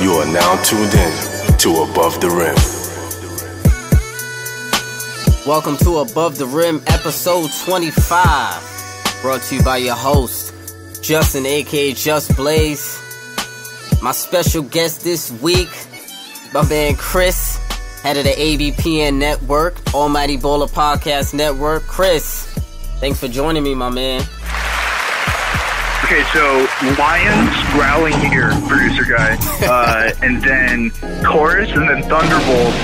You are now tuned in to Above the Rim. Welcome to Above the Rim, episode 25. Brought to you by your host, Justin, aka Just Blaze. My special guest this week, my man Chris, head of the ABPN Network, Almighty Baller Podcast Network. Chris, thanks for joining me, my man. Okay, so lions growling here, producer guy, and then chorus, and then thunderbolts,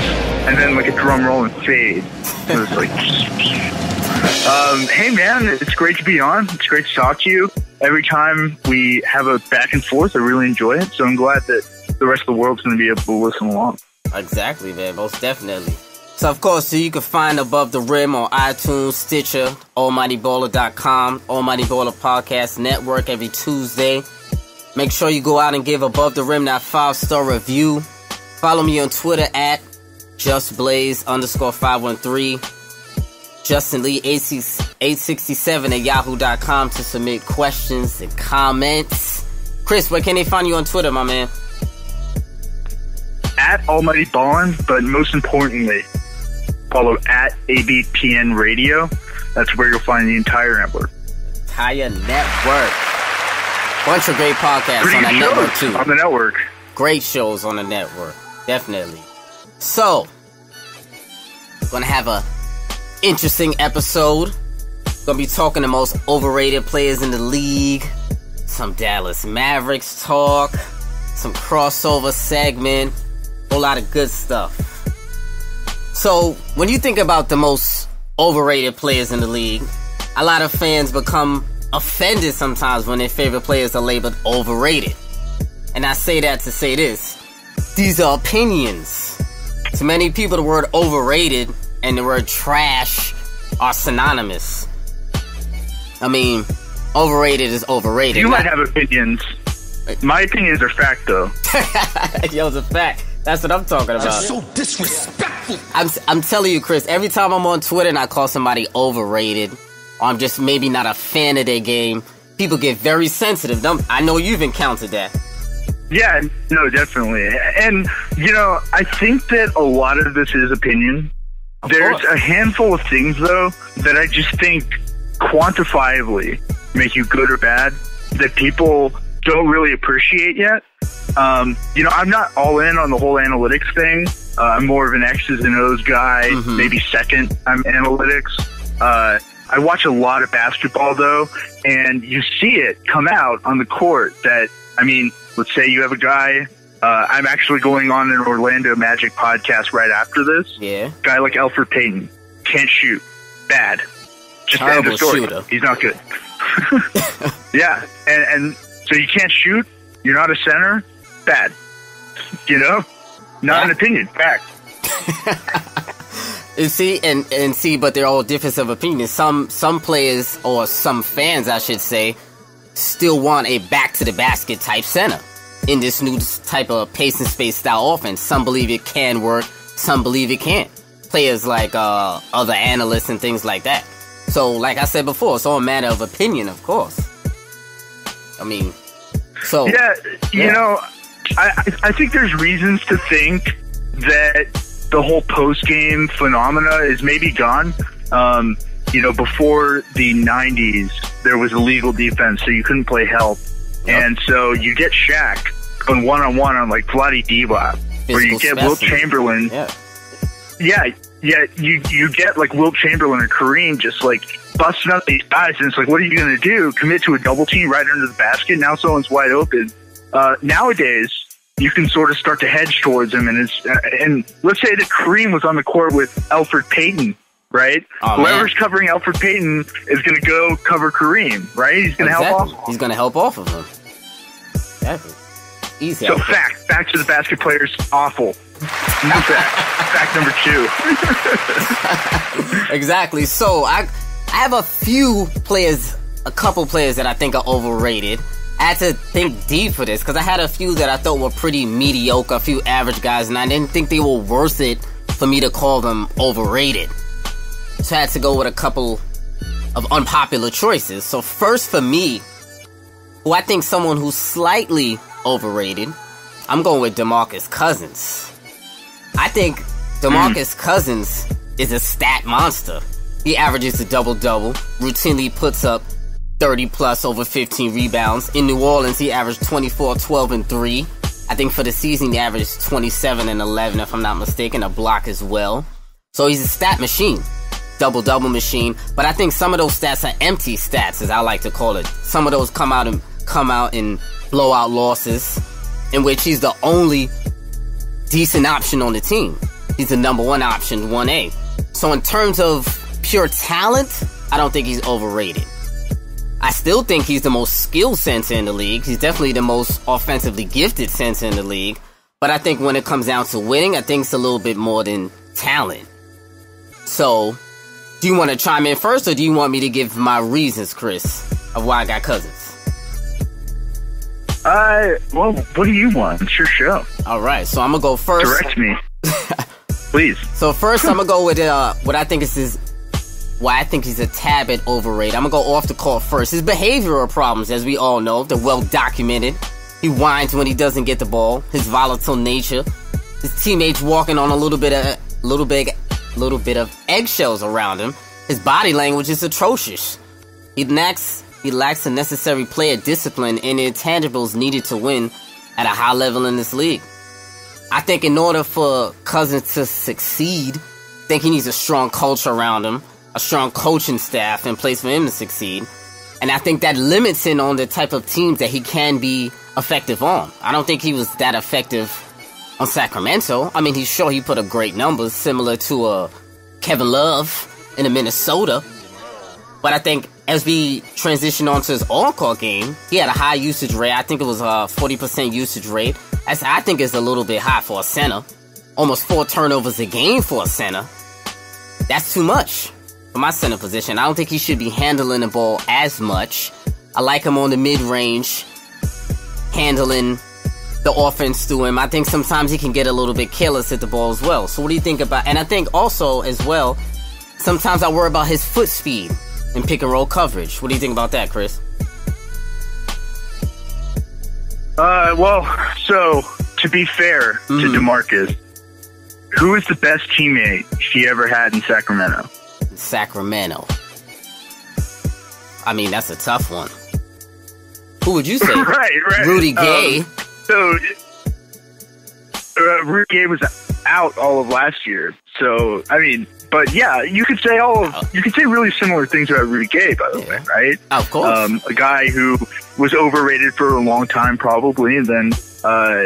and then like a drum roll and fade. So it's like, hey man, it's great to be on. It's great to talk to you. Every time we have a back and forth, I really enjoy it. So I'm glad that the rest of the world's going to be able to listen along. Exactly, man, most definitely. So, of course, you can find Above the Rim on iTunes, Stitcher, AlmightyBaller.com, Almighty Baller Podcast Network every Tuesday. Make sure you go out and give Above the Rim that 5-star review. Follow me on Twitter at JustBlaze_513. Justin Lee 867 at yahoo.com to submit questions and comments. Chris, where can they find you on Twitter, my man? At Almighty Ballin', but most importantly, follow at ABPN Radio. That's where you'll find the entire network. Entire network. Bunch of great podcasts on that network, too. On the network. Great shows on the network. Definitely. So, gonna have a interesting episode. Gonna be talking the most overrated players in the league. Some Dallas Mavericks talk. Some crossover segment. A whole lot of good stuff. So, when you think about the most overrated players in the league, a lot of fans become offended sometimes when their favorite players are labeled overrated. And I say that to say this. These are opinions. To many people, the word overrated and the word trash are synonymous. I mean, overrated is overrated. You might have opinions. My opinions are fact, though. Yo, it's a fact. That's what I'm talking about. That's so disrespectful. I'm telling you, Chris, every time I'm on Twitter and I call somebody overrated, or I'm just maybe not a fan of their game, people get very sensitive. I know you've encountered that. Yeah, no, definitely. And, you know, I think that a lot of this is opinion. There's a handful of things, though, that I just think quantifiably make you good or bad that people don't really appreciate yet. You know, I'm not all in on the whole analytics thing. I'm more of an X's and O's guy, maybe second. I'm analytics. I watch a lot of basketball, though, and you see it come out on the court that, I mean, let's say you have a guy, I'm actually going on an Orlando Magic podcast right after this. Yeah. Guy like Elfrid Payton. Can't shoot. Bad. Just end of story. Shooter. He's not good. Yeah. And so you can't shoot. You're not a center. Bad. You know? Not an opinion. Fact. You see, and see, but they're all difference of opinion. Some players, or some fans, I should say, still want a back-to-the-basket type center in this new type of pace and space style offense. Some believe it can work. Some believe it can't. Players like other analysts and things like that. So, like I said before, it's all a matter of opinion, of course. I mean, so... Yeah, you know, I think there's reasons to think that the whole post-game phenomena is maybe gone. You know, before the 90s, there was illegal defense, so you couldn't play help. Yep. And so you get Shaq going one-on-one on, like, Vlade Divac, or you get Wilt Chamberlain. Yeah, you get, like, Wilt Chamberlain or Kareem just, like, busting up these guys, and it's like, what are you going to do? Commit to a double team right under the basket? Now someone's wide open. Nowadays, you can sort of start to hedge towards him, and let's say that Kareem was on the court with Elfrid Payton, right? Oh, whoever's covering Elfrid Payton is going to go cover Kareem, right? He's going to help off. He's going to help off of him. Exactly. Easy. So fact, back to the basket players, awful. New fact. Fact number 2. Exactly. So I have a couple players that I think are overrated. I had to think deep for this because I had a few that I thought were pretty mediocre, a few average guys, and I didn't think they were worth it for me to call them overrated. So I had to go with a couple of unpopular choices. So first for me, who I think someone who's slightly overrated I'm going with DeMarcus Cousins. I think DeMarcus Cousins is a stat monster. He averages a double-double, routinely puts up 30-plus over 15 rebounds. In New Orleans, he averaged 24, 12, and 3. I think for the season, he averaged 27 and 11, if I'm not mistaken, a block as well. So he's a stat machine, double-double machine. But I think some of those stats are empty stats, as I like to call it. Some of those come out in blowout losses, in which he's the only decent option on the team. He's the number one option, 1A. So in terms of pure talent, I don't think he's overrated. I still think he's the most skilled center in the league. He's definitely the most offensively gifted center in the league. But I think when it comes down to winning, I think it's a little bit more than talent. So, do you want to chime in first, or do you want me to give my reasons, Chris, of why I got Cousins? Well, what do you want? It's your show. All right, so I'm going to go first. Direct me. Please. So first, I'm going to go with what I think is why I think he's a tad bit overrated. I'm going to go off the court first. His behavioral problems, as we all know, they're well documented. He whines when he doesn't get the ball. His volatile nature. His teammates walking on a little bit of eggshells around him. His body language is atrocious. He lacks the necessary player discipline and the intangibles needed to win at a high level in this league. I think in order for Cousins to succeed, I think he needs a strong culture around him, a strong coaching staff in place for him to succeed. And I think that limits him on the type of teams that he can be effective on. I don't think he was that effective on Sacramento. I mean, he put up great numbers, similar to Kevin Love in Minnesota. But I think as we transition on to his on-court game, he had a high usage rate. I think it was a 40% usage rate. I think is a little bit high for a center. Almost 4 turnovers a game for a center. That's too much for my center position. I don't think he should be handling the ball as much. I like him on the mid-range, handling the offense through him. I think sometimes he can get a little bit careless at the ball as well. So what do you think about... And I think also, as well, sometimes I worry about his foot speed in pick-and-roll coverage. What do you think about that, Chris? Well, so, to be fair to DeMarcus, who is the best teammate he ever had in Sacramento? Sacramento. I mean, that's a tough one. Who would you say? Right. Rudy Gay. Rudy Gay was out all of last year. So, I mean, but yeah, you could say really similar things about Rudy Gay, by the way, right? Of course. A guy who was overrated for a long time, probably, and then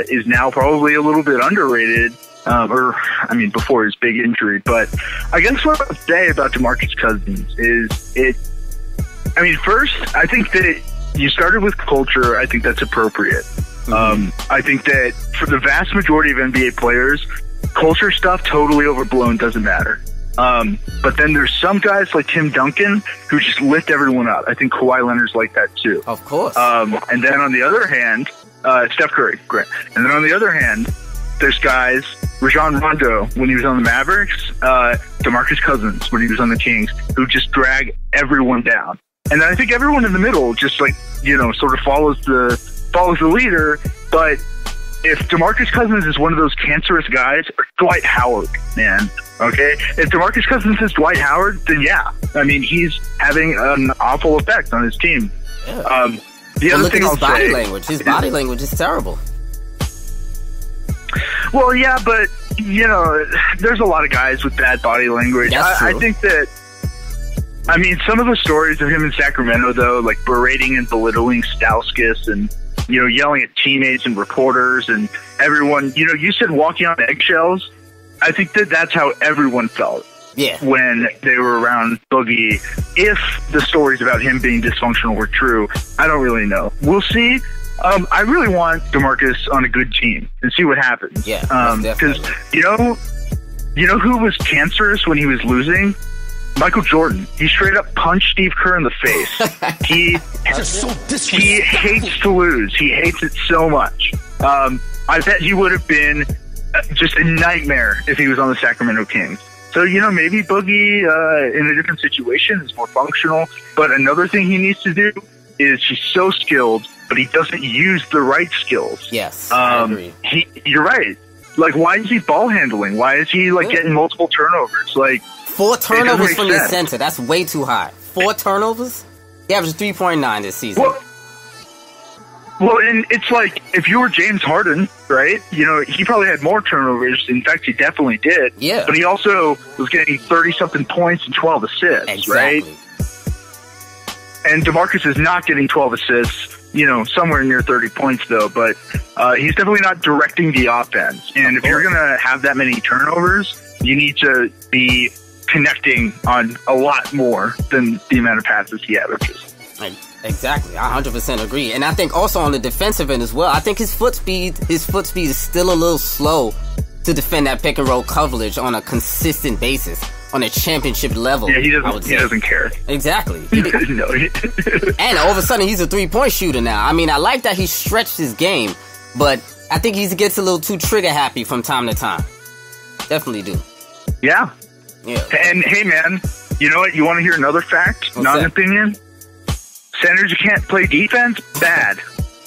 is now probably a little bit underrated. Before his big injury. But I guess what I would say about DeMarcus Cousins is first, I think that you started with culture. I think that's appropriate. I think that for the vast majority of NBA players, culture stuff totally overblown, doesn't matter. But then there's some guys like Tim Duncan who just lift everyone up. I think Kawhi Leonard's like that too. Of course. And then on the other hand, Steph Curry, great. And then on the other hand, there's guys, Rajon Rondo when he was on the Mavericks, DeMarcus Cousins when he was on the Kings, who just drag everyone down. And then I think everyone in the middle just sort of follows the leader. But if DeMarcus Cousins is one of those cancerous guys, or Dwight Howard, man, okay? If DeMarcus Cousins is Dwight Howard, then yeah. I mean, he's having an awful effect on his team. Yeah. Look at his body language. His body language is terrible. Well, yeah, but, there's a lot of guys with bad body language. I think that, some of the stories of him in Sacramento, though, like berating and belittling Stauskas and, yelling at teammates and reporters and everyone, you said walking on eggshells. I think that that's how everyone felt. Yeah. When they were around Boogie. If the stories about him being dysfunctional were true, I don't really know. We'll see. I really want DeMarcus on a good team and see what happens. Yeah, because you know who was cancerous when he was losing? Michael Jordan. He straight up punched Steve Kerr in the face. He hates to lose. He hates it so much. I bet he would have been just a nightmare if he was on the Sacramento Kings. So, maybe Boogie in a different situation is more functional. But another thing he needs to do is he's so skilled, but he doesn't use the right skills. Yes, I agree. You're right. Like, why is he ball handling? Why is he getting multiple turnovers? Like 4 turnovers from your center. That's way too high. 4 turnovers? He averaged 3.9 this season. Well, and it's like, if you were James Harden, right? You know, he probably had more turnovers. In fact, he definitely did. Yeah. But he also was getting 30-something points and 12 assists, right? And DeMarcus is not getting 12 assists, you know, somewhere near 30 points, though. But he's definitely not directing the offense. And if you're going to have that many turnovers, you need to be connecting on a lot more than the amount of passes he averages. Exactly, I 100% agree. And I think also on the defensive end as well, I think his foot speed is still a little slow to defend that pick and roll coverage on a consistent basis, on a championship level. Yeah, he doesn't care. Exactly. No. And all of a sudden, he's a 3-point shooter now. I mean, I like that he stretched his game, but I think he gets a little too trigger happy from time to time. Definitely do. Yeah. And hey, man, you know what? You want to hear another fact? Not an opinion? Centers who can't play defense, bad.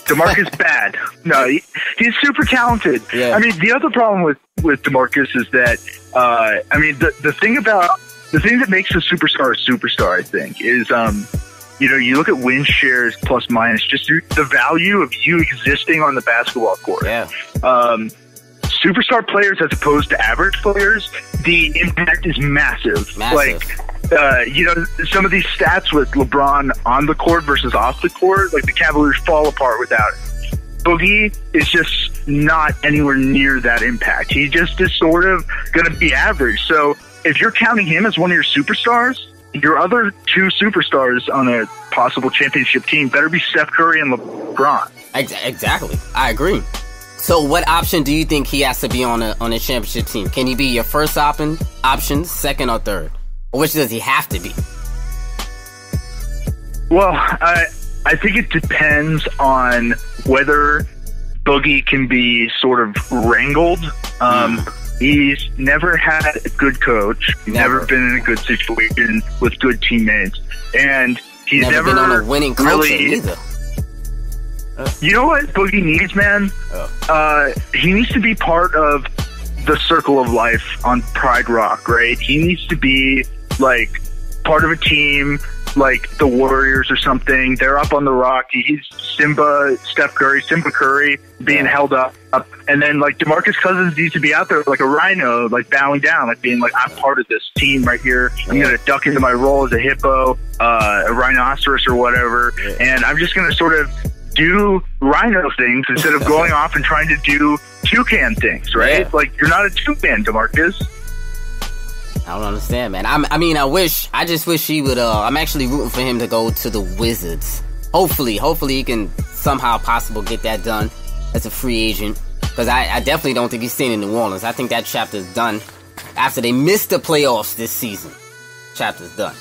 DeMarcus, bad. No, he's super talented. Yeah. I mean, the other problem with DeMarcus is that, I mean, the thing that makes a superstar, I think, is, you know, you look at win shares plus minus, just the value of you existing on the basketball court. Yeah. Superstar players as opposed to average players, the impact is massive. Like, you know, some of these stats with LeBron on the court versus off the court, like the Cavaliers fall apart without it. Boogie is just not anywhere near that impact. He just is sort of going to be average. So if you're counting him as one of your superstars, your other 2 superstars on a possible championship team better be Steph Curry and LeBron. Exactly. I agree. So what option do you think he has to be on a championship team? Can he be your first option, second, or third? Or which does he have to be? Well, I think it depends on whether Boogie can be sort of wrangled. He's never had a good coach, never been in a good situation with good teammates, and he's never been on a winning culture either. You know what Boogie needs, man? He needs to be part of the circle of life on Pride Rock, right? He needs to be, like, part of a team like the Warriors or something. They're up on the rock. He's Simba Curry being held up. And then, like, DeMarcus Cousins needs to be out there like a rhino, like, bowing down, like being like, I'm part of this team right here. I'm going to duck into my role as a hippo, a rhinoceros or whatever. And I'm just going to sort of do rhino things instead of going off and trying to do toucan things, right? Yeah. Like, you're not a toucan, DeMarcus. I don't understand, man. I just wish he would, I'm actually rooting for him to go to the Wizards. Hopefully he can somehow possible get that done as a free agent. Because I definitely don't think he's staying in New Orleans. I think that chapter's done after they missed the playoffs this season. Chapter's done.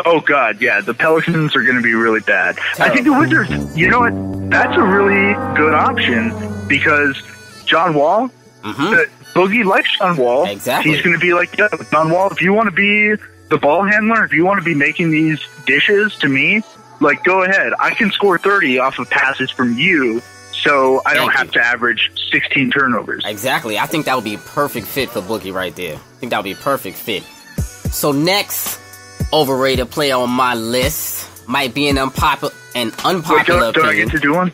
Oh, God, yeah. The Pelicans are going to be really bad. Terrible. I think the Wizards, you know what? That's a really good option because John Wall, Boogie likes John Wall. Exactly. He's going to be like, yeah, John Wall, if you want to be the ball handler, if you want to be making these dishes to me, like, go ahead. I can score 30 off of passes from you, so I don't have to average 16 turnovers. Exactly. I think that would be a perfect fit for Boogie right there. I think that would be a perfect fit. So next overrated player on my list might be an unpopular Wait, opinion. do I get to do one?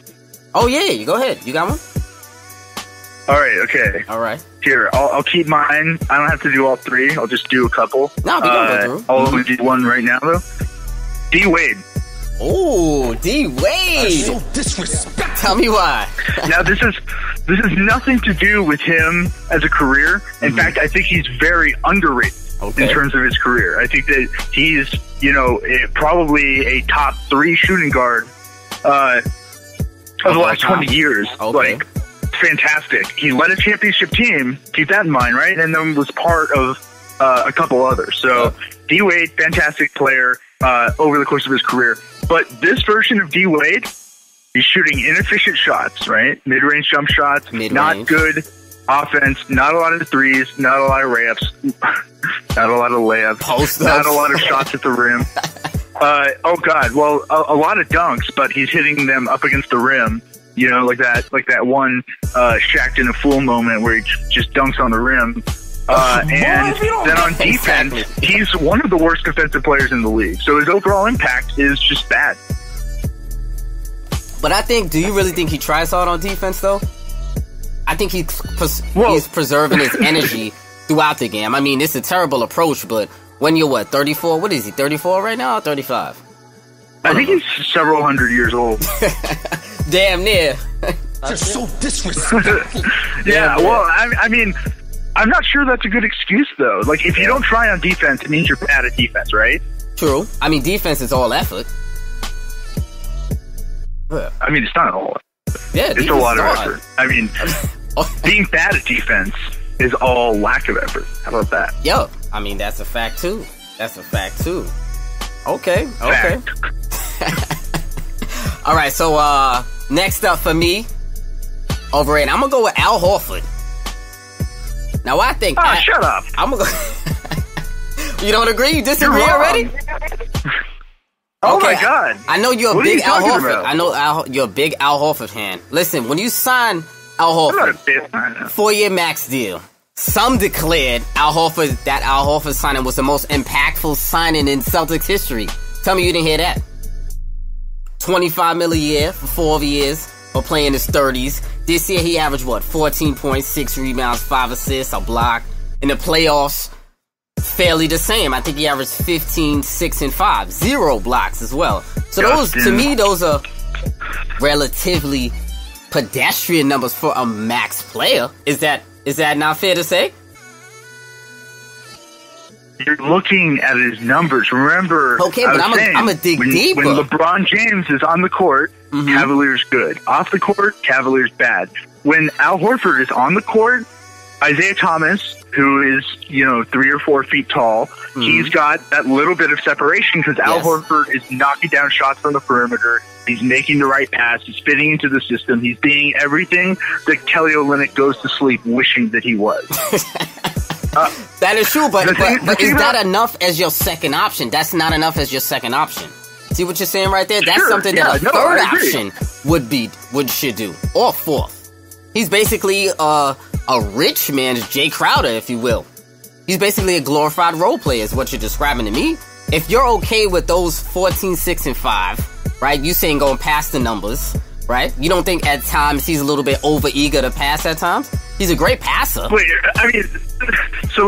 Oh, yeah. You go ahead. You got one? All right, okay. All right. Here, I'll keep mine. I don't have to do all 3. I'll just do a couple. No, we can go through. I'll only do one right now, though. D. Wade. Oh, D. Wade. So disrespectful. Tell me why. Now, this is nothing to do with him as a career. In fact, I think he's very underrated in terms of his career. I think that he's, you know, probably a top 3 shooting guard of the last 20 years. Like, fantastic. He led a championship team. Keep that in mind, right? And then was part of a couple others. So, D. Wade, fantastic player over the course of his career. But this version of D. Wade, he's shooting inefficient shots, right? Mid-range jump shots, not good offense, not a lot of threes, not a lot of layups, not a lot of layups, not a lot of shots at the rim. Oh God. Well, a lot of dunks, but he's hitting them up against the rim. You know, like that one Shaq in a Fool moment where he just dunks on the rim. And then on defense, he's one of the worst defensive players in the league. So his overall impact is just bad. But I think, do you really think he tries hard on defense, though? I think he's preserving his energy throughout the game. I mean, it's a terrible approach, but when you're, 34? What is he, 34 right now or 35? I think he's several hundred years old. Damn near. Just so disrespectful. Yeah, well, I mean, I'm not sure that's a good excuse, though. Like, if you don't try on defense, it means you're bad at defense, right? True. I mean, defense is all effort. I mean, it's not all. Yeah, it's a lot of effort. I mean, being bad at defense is all lack of effort. How about that? Yo, I mean, that's a fact, too. Okay. All right, so next up for me, overrated, I'm going to go with Al Horford. Now, I think... shut up. I'm going to go... You don't agree? You disagree already? Oh, my God. I know you're a big Al Horford. About? I know you're a big Al Horford fan. Listen, when you sign Al Horford, 4-year max deal, some declared that Al Horford signing was the most impactful signing in Celtics history. Tell me you didn't hear that. $25 million a year for 4 years for playing his 30s. This year he averaged, 14 points, 6 rebounds, 5 assists, a block. In the playoffs, fairly the same. I think he averaged 15, 6, and 5. 0 blocks as well. So those are relatively pedestrian numbers for a max player. Is that not fair to say? You're looking at his numbers. Remember, okay, but I'm a dig deeper. When LeBron James is on the court, Cavaliers good. Off the court, Cavaliers bad. When Al Horford is on the court, Isaiah Thomas, who is 3 or 4 feet tall, he's got that little bit of separation because Al Horford is knocking down shots from the perimeter. He's making the right pass. He's fitting into the system. He's being everything that Kelly Olynyk goes to sleep wishing that he was. That is true, but is that enough as your second option? That's not enough as your second option. See what you're saying right there? That's something that a third option should do, or fourth. He's basically a rich man's Jay Crowder, if you will. He's basically a glorified role player, is what you're describing to me. If you're okay with those 14, 6, and 5, right? You saying going past the numbers, right? You don't think at times he's a little bit over eager to pass at times? He's a great passer. Wait, I mean, so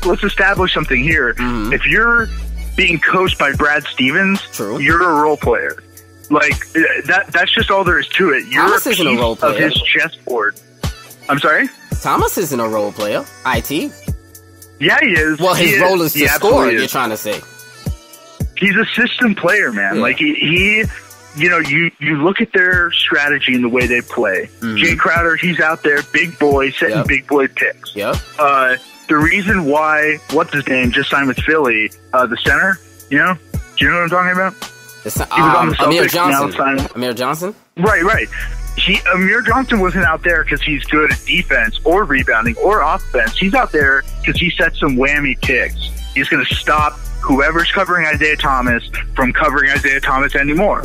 let's establish something here. If you're being coached by Brad Stevens, you're a role player. Like that's just all there is to it. You're Thomas isn't a role player. Of his chessboard. I'm sorry? Thomas isn't a role player. IT. Yeah, he is. Well, his role is to score. You're trying to say he's a system player, man. Yeah. Like he you look at their strategy and the way they play. Jay Crowder, he's out there, big boy, setting big boy picks. The reason why, what's his name, just signed with Philly, the center, do you know what I'm talking about? He was on the Celtics, Amir Johnson? Right. Amir Johnson wasn't out there because he's good at defense or rebounding or offense. He's out there because he sets some whammy picks. He's going to stop whoever's covering Isaiah Thomas from covering Isaiah Thomas anymore.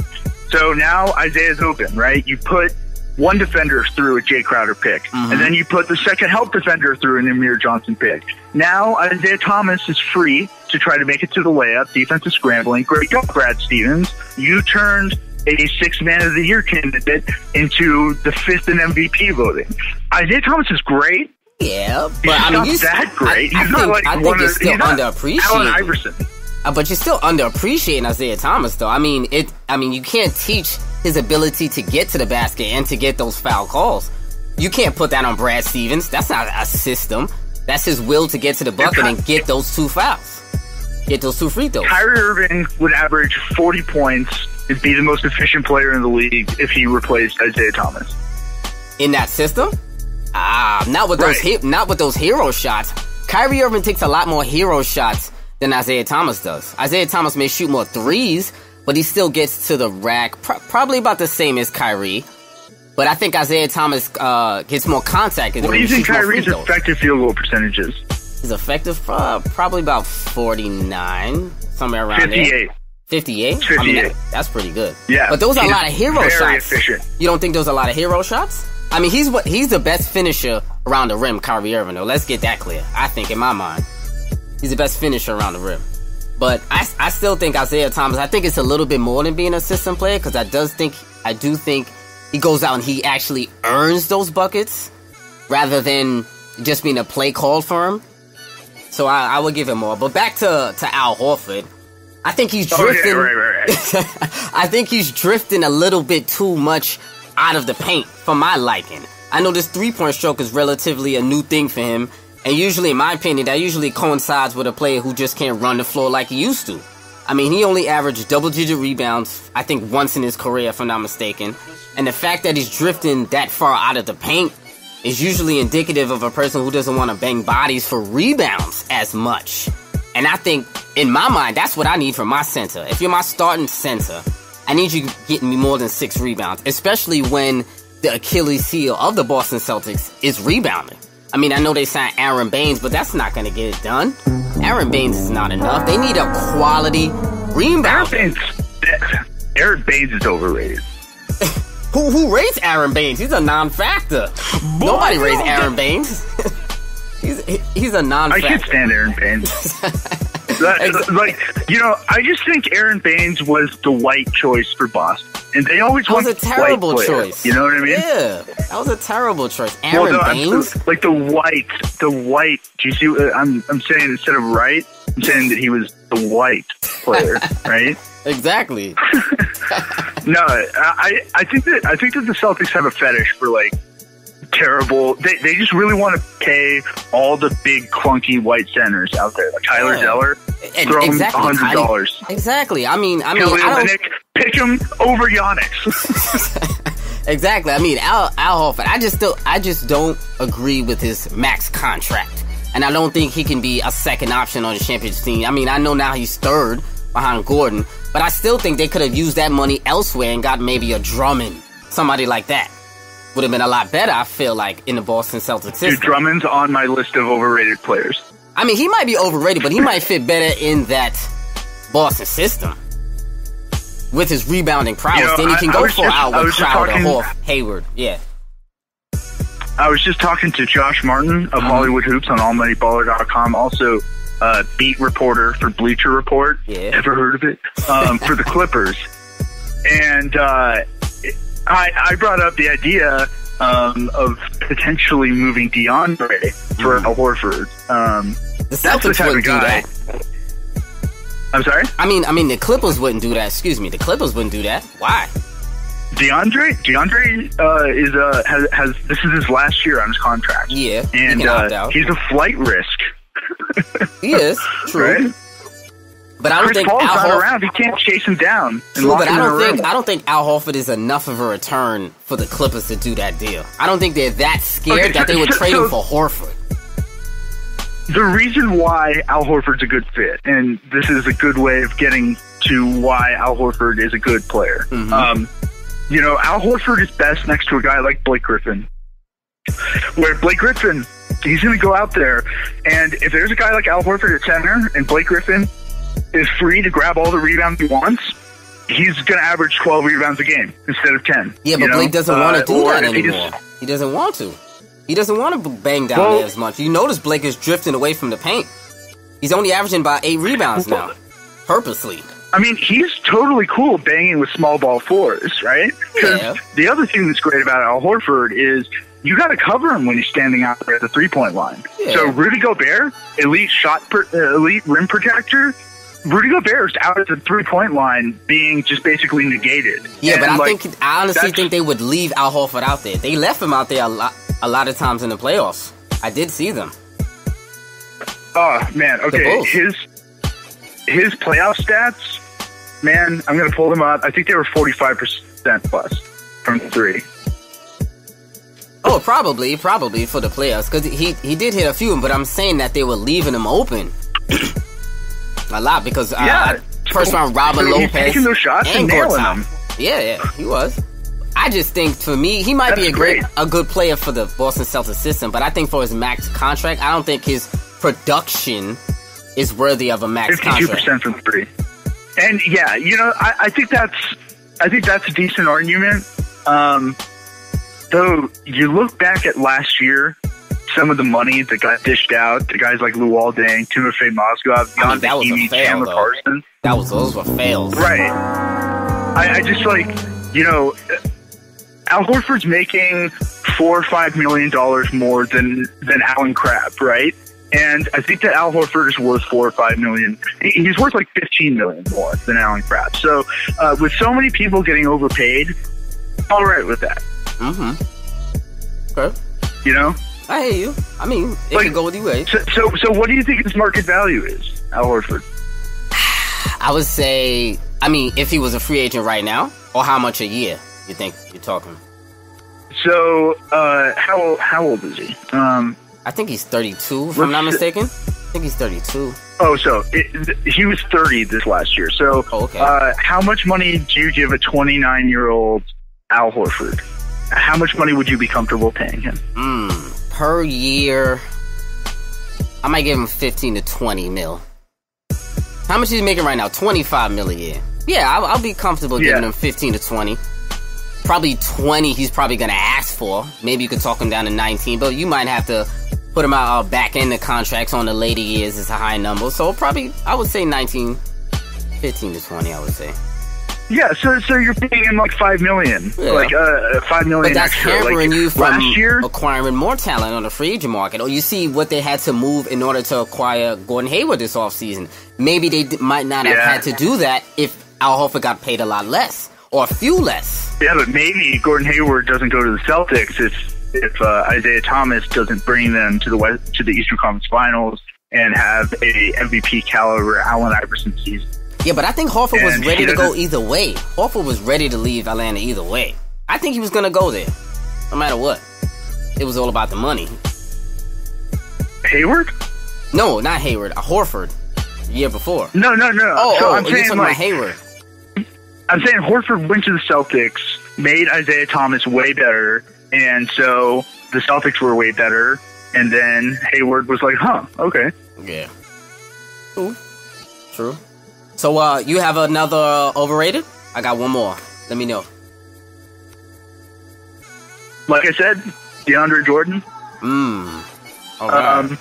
So now Isaiah's open, right? You put one defender through a Jay Crowder pick, and then you put the second help defender through an Amir Johnson pick. Now Isaiah Thomas is free to try to make it to the layup. Defense is scrambling. Great job, Brad Stevens. You turned a 6th Man of the Year candidate into the 5th in MVP voting. Isaiah Thomas is great. Yeah, but he's not that great. He's not like I think it's still underappreciated. Allen Iverson. But you're still underappreciating Isaiah Thomas, though. I mean, you can't teach his ability to get to the basket and to get those foul calls. You can't put that on Brad Stevens. That's not a system. That's his will to get to the bucket and get those 2 fouls. Get those 2 free throws. Kyrie Irving would average 40 points and be the most efficient player in the league if he replaced Isaiah Thomas. In that system? Not with those hero shots. Kyrie Irving takes a lot more hero shots than Isaiah Thomas does. Isaiah Thomas may shoot more threes, but he still gets to the rack probably about the same as Kyrie. But I think Isaiah Thomas gets more contact. What do you think Kyrie's effective field goal percentage is? His effective probably about 49, somewhere around 58. there. 58? 58. I mean, that's pretty good. Yeah. But those are a lot of hero shots. Very efficient. You don't think those are a lot of hero shots? I mean, he's the best finisher around the rim, Kyrie Irving, though. Let's get that clear. I think, in my mind, he's the best finisher around the rim. But I still think Isaiah Thomas, I think it's a little bit more than being an assistant player, because I do think he goes out and he actually earns those buckets rather than just being a play called for him. So I would give him more. But back to Al Horford. I think he's drifting. Right. I think he's drifting a little bit too much out of the paint for my liking. I know this 3-point stroke is relatively a new thing for him. And usually, in my opinion, that usually coincides with a player who just can't run the floor like he used to. I mean, he only averaged double-digit rebounds, I think, once in his career, if I'm not mistaken. And the fact that he's drifting that far out of the paint is usually indicative of a person who doesn't want to bang bodies for rebounds as much. And I think, in my mind, that's what I need from my center. If you're my starting center, I need you getting me more than 6 rebounds, especially when the Achilles heel of the Boston Celtics is rebounding. I mean, I know they signed Aaron Baines, but that's not going to get it done. Aaron Baines is not enough. They need a quality rebounder. Aaron Baines is overrated. Who rates Aaron Baines? He's a non-factor. Nobody rates Aaron Baines. he's a non-factor. I can't stand Aaron Baines. I just think Aaron Baines was the white choice for Boston. And they always want a terrible choice. You know what I mean? Yeah, that was a terrible choice. Aaron Baines? Like the white. Do you see what I'm saying? Instead of right, I'm saying that he was the white player, right? Exactly. No, I think that the Celtics have a fetish for like terrible. They just really want to pay all the big clunky white centers out there, like Tyler Zeller. Throw him $100. Exactly. I mean, pick him over Giannis. Exactly. I mean, Al Horford. I just don't agree with his max contract, and I don't think he can be a second option on the championship team. I mean, I know now he's third behind Gordon, but I still think they could have used that money elsewhere and got maybe a Drummond, somebody like that. Would have been a lot better, I feel like, in the Boston Celtics system. Dude, Drummond's on my list of overrated players. I mean, he might be overrated, but he might fit better in that Boston system. With his rebounding prowess, then he can go for out with Crowder, Horf, Hayward. Yeah. I was just talking to Josh Martin of Hollywood Hoops on AllNightBaller.com, also beat reporter for Bleacher Report. Yeah. Ever heard of it? For the Clippers. And I brought up the idea of potentially moving DeAndre for Al Horford. The Celtics wouldn't do that. I'm sorry? I mean, the Clippers wouldn't do that. Excuse me, the Clippers wouldn't do that. Why? DeAndre has this is his last year on his contract. Yeah, and he's a flight risk. He is true. Right? But I don't Chris think Paul's Al not Horford around. He can't chase him down. True, but I don't think Al Horford is enough of a return for the Clippers to do that deal. I don't think they're that scared that they would trade him for Horford. The reason why Al Horford's a good fit, and this is a good way of getting to why Al Horford is a good player. Mm-hmm. Al Horford is best next to a guy like Blake Griffin. Where Blake Griffin, he's going to go out there, and if there's a guy like Al Horford at center, and Blake Griffin is free to grab all the rebounds he wants, he's going to average 12 rebounds a game instead of 10. Yeah, but Blake doesn't want to do that anymore. He doesn't want to. He doesn't want to bang down there as much. You notice Blake is drifting away from the paint. He's only averaging about 8 rebounds now, purposely. I mean, he's totally cool banging with small ball fours, right? Because the other thing that's great about Al Horford is you got to cover him when he's standing out there at the 3-point line. Yeah. So Rudy Gobert, elite rim protector. Rudy Gobert's out at the 3-point line being just basically negated. Yeah, but I honestly think they would leave Al Horford out there. They left him out there a lot of times in the playoffs. I did see them. Oh, man. Okay. His playoff stats, man, I'm going to pull them up. I think they were 45% plus from 3. Oh, probably for the playoffs. Because he did hit a few, but I'm saying that they were leaving him open. A lot, because first round Robin Lopez taking those shots and nailing them. Yeah, he was. I just think, for me, he might be a good player for the Boston Celtics system, but I think for his max contract, I don't think his production is worthy of a max contract. 52% from 3. And yeah, I think that's a decent argument. Though you look back at last year, some of the money that got dished out to guys like Luol Deng, Timofey Mozgov, Jan Bahimi, Chandler Parsons. Those were fails. Right. I just Al Horford's making $4 or $5 million more than Alan Crabb, right? And I think that Al Horford is worth $4 or $5 million. He's worth like $15 million more than Alan Crabb. So with so many people getting overpaid, all right with that. Mm-hmm. Okay. I hear you. I mean, it can go either way. So what do you think his market value is, Al Horford? I would say, if he was a free agent right now, or how much a year you think you're talking? So, how old is he? I think he's 32, if I'm not mistaken. I think he's 32. Oh, so he was 30 this last year. So, okay. How much money do you give a 29-year-old Al Horford? How much money would you be comfortable paying him? Per year, I might give him 15 to 20 mil. How much is he making right now? 25 mil a year. Yeah, I'll be comfortable giving him 15 to 20. Probably 20 he's probably going to ask for. Maybe you could talk him down to 19, but you might have to put him out back in the contracts on the later years. It's a high number. So probably, I would say 19, 15 to 20, I would say. Yeah, so you're paying him like $5 million. Yeah. Like $5 million but that's extra. hampering you from last year? acquiring more talent on the free agent market. Or you see what they had to move in order to acquire Gordon Hayward this offseason. Maybe they might not have had to do that if Al Horford got paid a lot less. Or a few less. Yeah, but maybe Gordon Hayward doesn't go to the Celtics if Isaiah Thomas doesn't bring them to the Eastern Conference Finals and have a MVP caliber Allen Iverson season. Yeah, but I think Horford was ready to go either way. Horford was ready to leave Atlanta either way. I think he was going to go there, no matter what. It was all about the money. Hayward? No, not Hayward. Horford. The year before. No. I'm saying, you're talking about Hayward. I'm saying Horford went to the Celtics, made Isaiah Thomas way better, and so the Celtics were way better, and then Hayward was like, okay. Yeah. True. So, you have another overrated? I got one more. Let me know. Like I said, DeAndre Jordan. All right.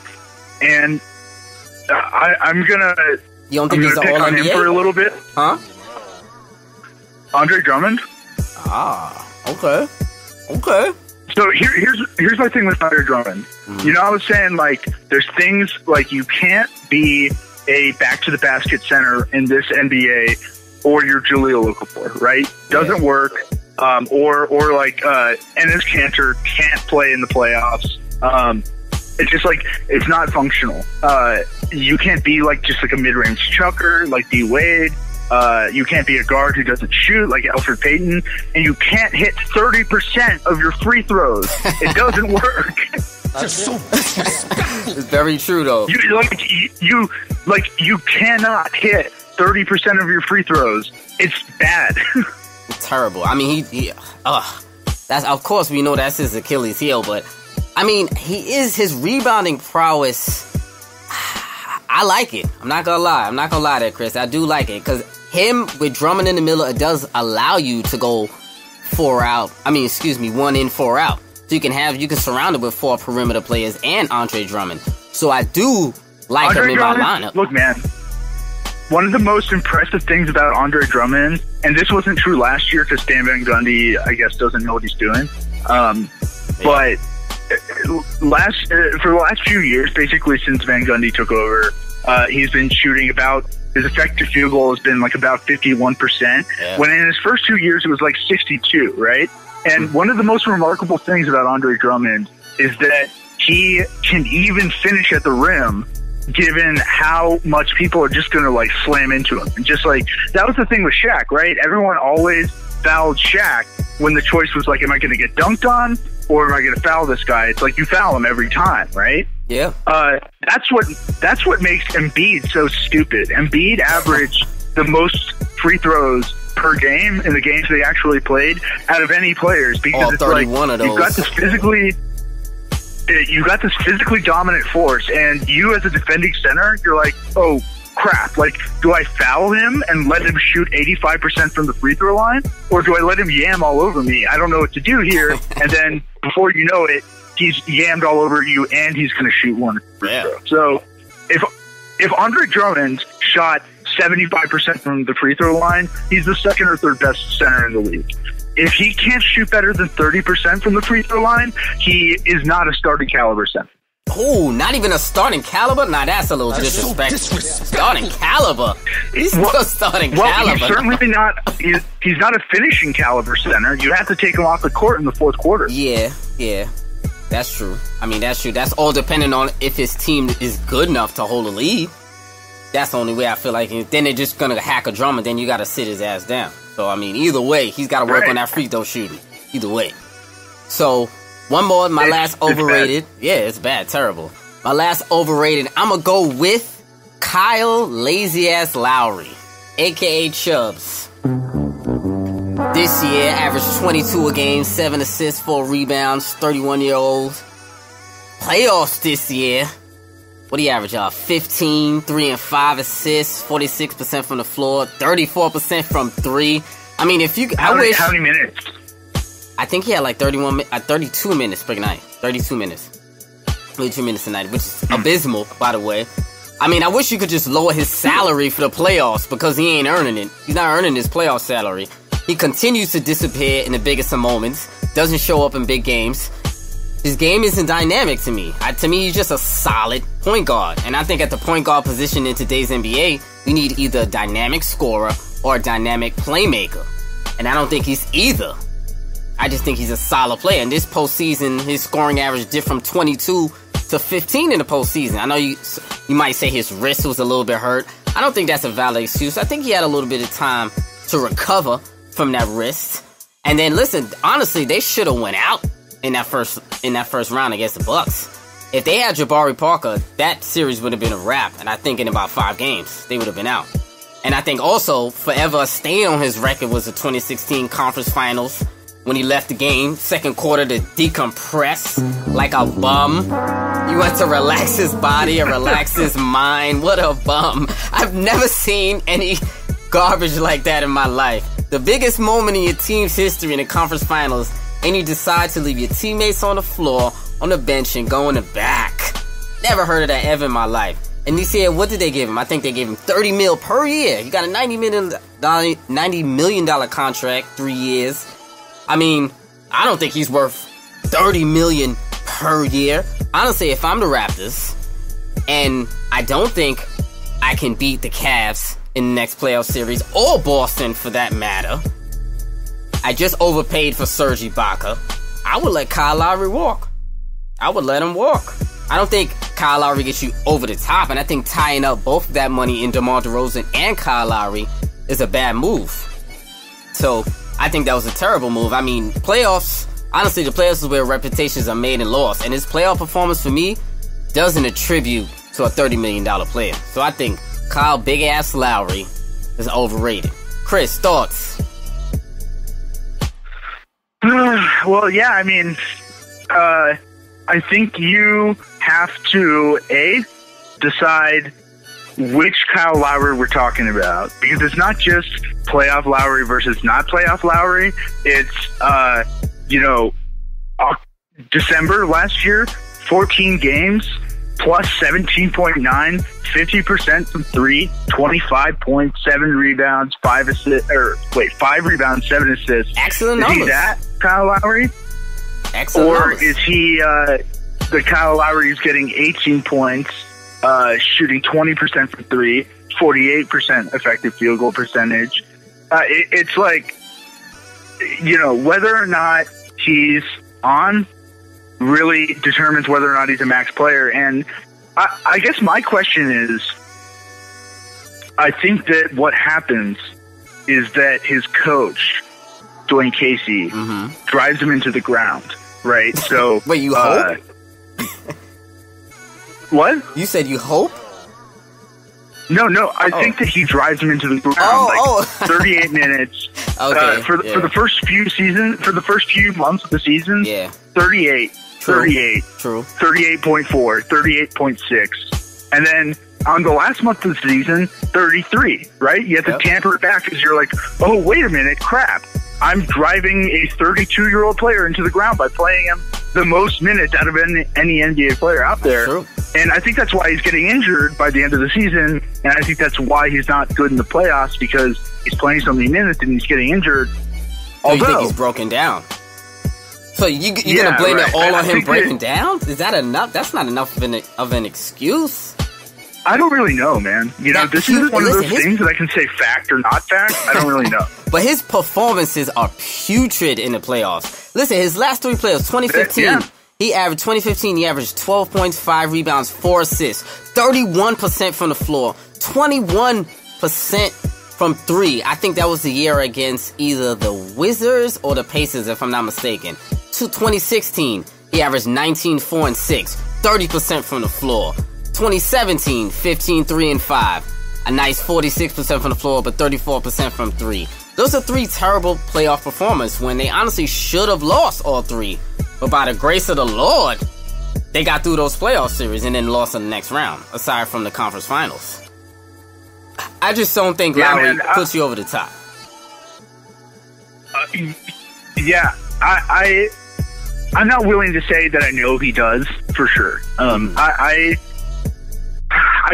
And I'm gonna. You don't think he's an All-NBA? Him for a little bit. Huh? Andre Drummond. Okay. So here's my thing with Andre Drummond. I was saying, like, there's things like you can't be a back-to-the-basket center in this NBA, or you're Jahlil Okafor, right? Doesn't work. Or like Enes Kanter can't play in the playoffs. It's just like it's not functional. You can't be like just like a mid-range chucker like D Wade. You can't be a guard who doesn't shoot like Elfrid Payton, and you can't hit 30% of your free throws. It doesn't work. Just so disrespectful. It's very true, though. You cannot hit 30% of your free throws. It's bad. It's terrible. I mean, that's, of course we know that's his Achilles heel, but I mean, his rebounding prowess. I like it. I'm not gonna lie there, Chris. I do like it because him with Drummond in the middle, it does allow you to go 1 in, 4 out. So you can surround it with 4 perimeter players and Andre Drummond. So I do like him in my lineup. Look, man, one of the most impressive things about Andre Drummond, and this wasn't true last year because Stan Van Gundy, I guess, doesn't know what he's doing. But for the last few years, basically since Van Gundy took over, he's been shooting his effective field goal has been like about 51%. Yeah. When in his first 2 years, it was like 62, right? And one of the most remarkable things about Andre Drummond is that he can even finish at the rim, given how much people are just going to like slam into him. And just like, that was the thing with Shaq, right? Everyone always fouled Shaq when the choice was like, am I going to get dunked on or am I going to foul this guy? It's like you foul him every time, right? Yeah. That's what makes Embiid so stupid. Embiid averaged the most free throws per game in the games they actually played out of any players because all it's 31 like of those. You got this physically dominant force, and you as a defending center, you're like, oh, crap. Like, do I foul him and let him shoot 85% from the free throw line? Or do I let him yam all over me? I don't know what to do here. And then before you know it, he's yammed all over you and he's going to shoot one free throw. So if Andre Drummond shot 75% from the free throw line, he's the second or third best center in the league. If he can't shoot better than 30% from the free throw line, he is not a starting caliber center. Oh, not even a starting caliber? Nah, that's a little disrespectful. Starting caliber? He's still starting caliber. He's certainly not. He's not a finishing caliber center. You have to take him off the court in the fourth quarter. Yeah. That's true. I mean, that's true. That's all depending on if his team is good enough to hold a lead. That's the only way I feel like. Then they're just going to hack a drum, and then you got to sit his ass down. So, I mean, either way, he's got to work on that free throw shooting. Either way. So, one more, my last overrated. Yeah, it's bad, terrible. My last overrated, I'm going to go with Kyle Lazy-Ass Lowry, a.k.a. Chubbs. This year, averaged 22 a game, 7 assists, 4 rebounds, 31-year-old. Playoffs this year. What do you average, y'all? 15, 3 and 5 assists, 46% from the floor, 34% from 3. I mean, if you... How many minutes? I think he had like 32 minutes per night. 32 minutes. 32 minutes a night, which is abysmal, by the way. I mean, I wish you could just lower his salary for the playoffs because he ain't earning it. He's not earning his playoff salary. He continues to disappear in the biggest of moments. Doesn't show up in big games. His game isn't dynamic to me. To me, he's just a solid point guard. And I think at the point guard position in today's NBA, we need either a dynamic scorer or a dynamic playmaker. And I don't think he's either. I just think he's a solid player. And this postseason, his scoring average dipped from 22 to 15 in the postseason. I know you might say his wrist was a little bit hurt. I don't think that's a valid excuse. I think he had a little bit of time to recover from that wrist. And then, listen, honestly, they should have went out in that first round against the Bucks. If they had Jabari Parker, that series would have been a wrap. And I think in about 5 games, they would have been out. And I think also, forever staying on his record was the 2016 Conference Finals when he left the game, second quarter, to decompress like a bum. He went to relax his body and relax his mind. What a bum. I've never seen any garbage like that in my life. The biggest moment in your team's history in the Conference Finals, and you decide to leave your teammates on the floor, on the bench, and go in the back. Never heard of that ever in my life. And this year, what did they give him? I think they gave him $30 million per year. He got a $90 million contract, 3 years. I mean, I don't think he's worth $30 million per year. Honestly, if I'm the Raptors, and I don't think I can beat the Cavs in the next playoff series, or Boston for that matter, I just overpaid for Serge Ibaka, I would let Kyle Lowry walk. I would let him walk. I don't think Kyle Lowry gets you over the top, and I think tying up both of that money in DeMar DeRozan and Kyle Lowry is a bad move. So, I think that was a terrible move. I mean, playoffs, honestly, the playoffs is where reputations are made and lost, and his playoff performance for me doesn't attribute to a $30 million player. So I think Kyle Big-Ass Lowry is overrated. Chris, thoughts? Well, yeah, I mean, I think you have to, decide which Kyle Lowry we're talking about. Because it's not just playoff Lowry versus not playoff Lowry. It's, December last year, 14 games, plus 17.9, 50% from 3, 25.7 rebounds, 5 rebounds, 7 assists. Excellent numbers. Is he that Kyle Lowry? Excellent or numbers. Is he the Kyle Lowry who's getting 18 points, shooting 20% from 3, 48% effective field goal percentage? It's like, whether or not he's on really determines whether or not he's a max player. And I guess my question is, I think that what happens is that his coach, Dwayne Casey, drives him into the ground, right? So wait, you hope? What? You said you hope? No, I think that he drives him into the ground. 38 minutes. Okay. For the first few months of the season, 38. True. 38. True. 38.4, 38.6. And then on the last month of the season, 33, right? You have to tamper it back because you're like, oh, wait a minute, crap. I'm driving a 32-year-old player into the ground by playing him the most minutes out of any NBA player out there. True. And I think that's why he's getting injured by the end of the season. And I think that's why he's not good in the playoffs, because he's playing so many minutes and he's getting injured. So you think he's broken down? So you're going to blame it all on him breaking down? Is that enough? That's not enough of an excuse. I don't really know, man. You know, this is one of those things that I can say fact or not fact. I don't really know. But his performances are putrid in the playoffs. Listen, his last 3 playoffs, 2015, he averaged 12 points, 5 rebounds, 4 assists, 31% from the floor, 21% from 3. I think that was the year against either the Wizards or the Pacers, if I'm not mistaken. 2016, he averaged 19, 4, and 6, 30% from the floor. 2017, 15, 3, and 5. A nice 46% from the floor, but 34% from 3. Those are 3 terrible playoff performances when they honestly should have lost all 3. But by the grace of the Lord, they got through those playoff series and then lost in the next round, aside from the conference finals. I just don't think Lowry puts you over the top. I'm not willing to say that I know he does, for sure.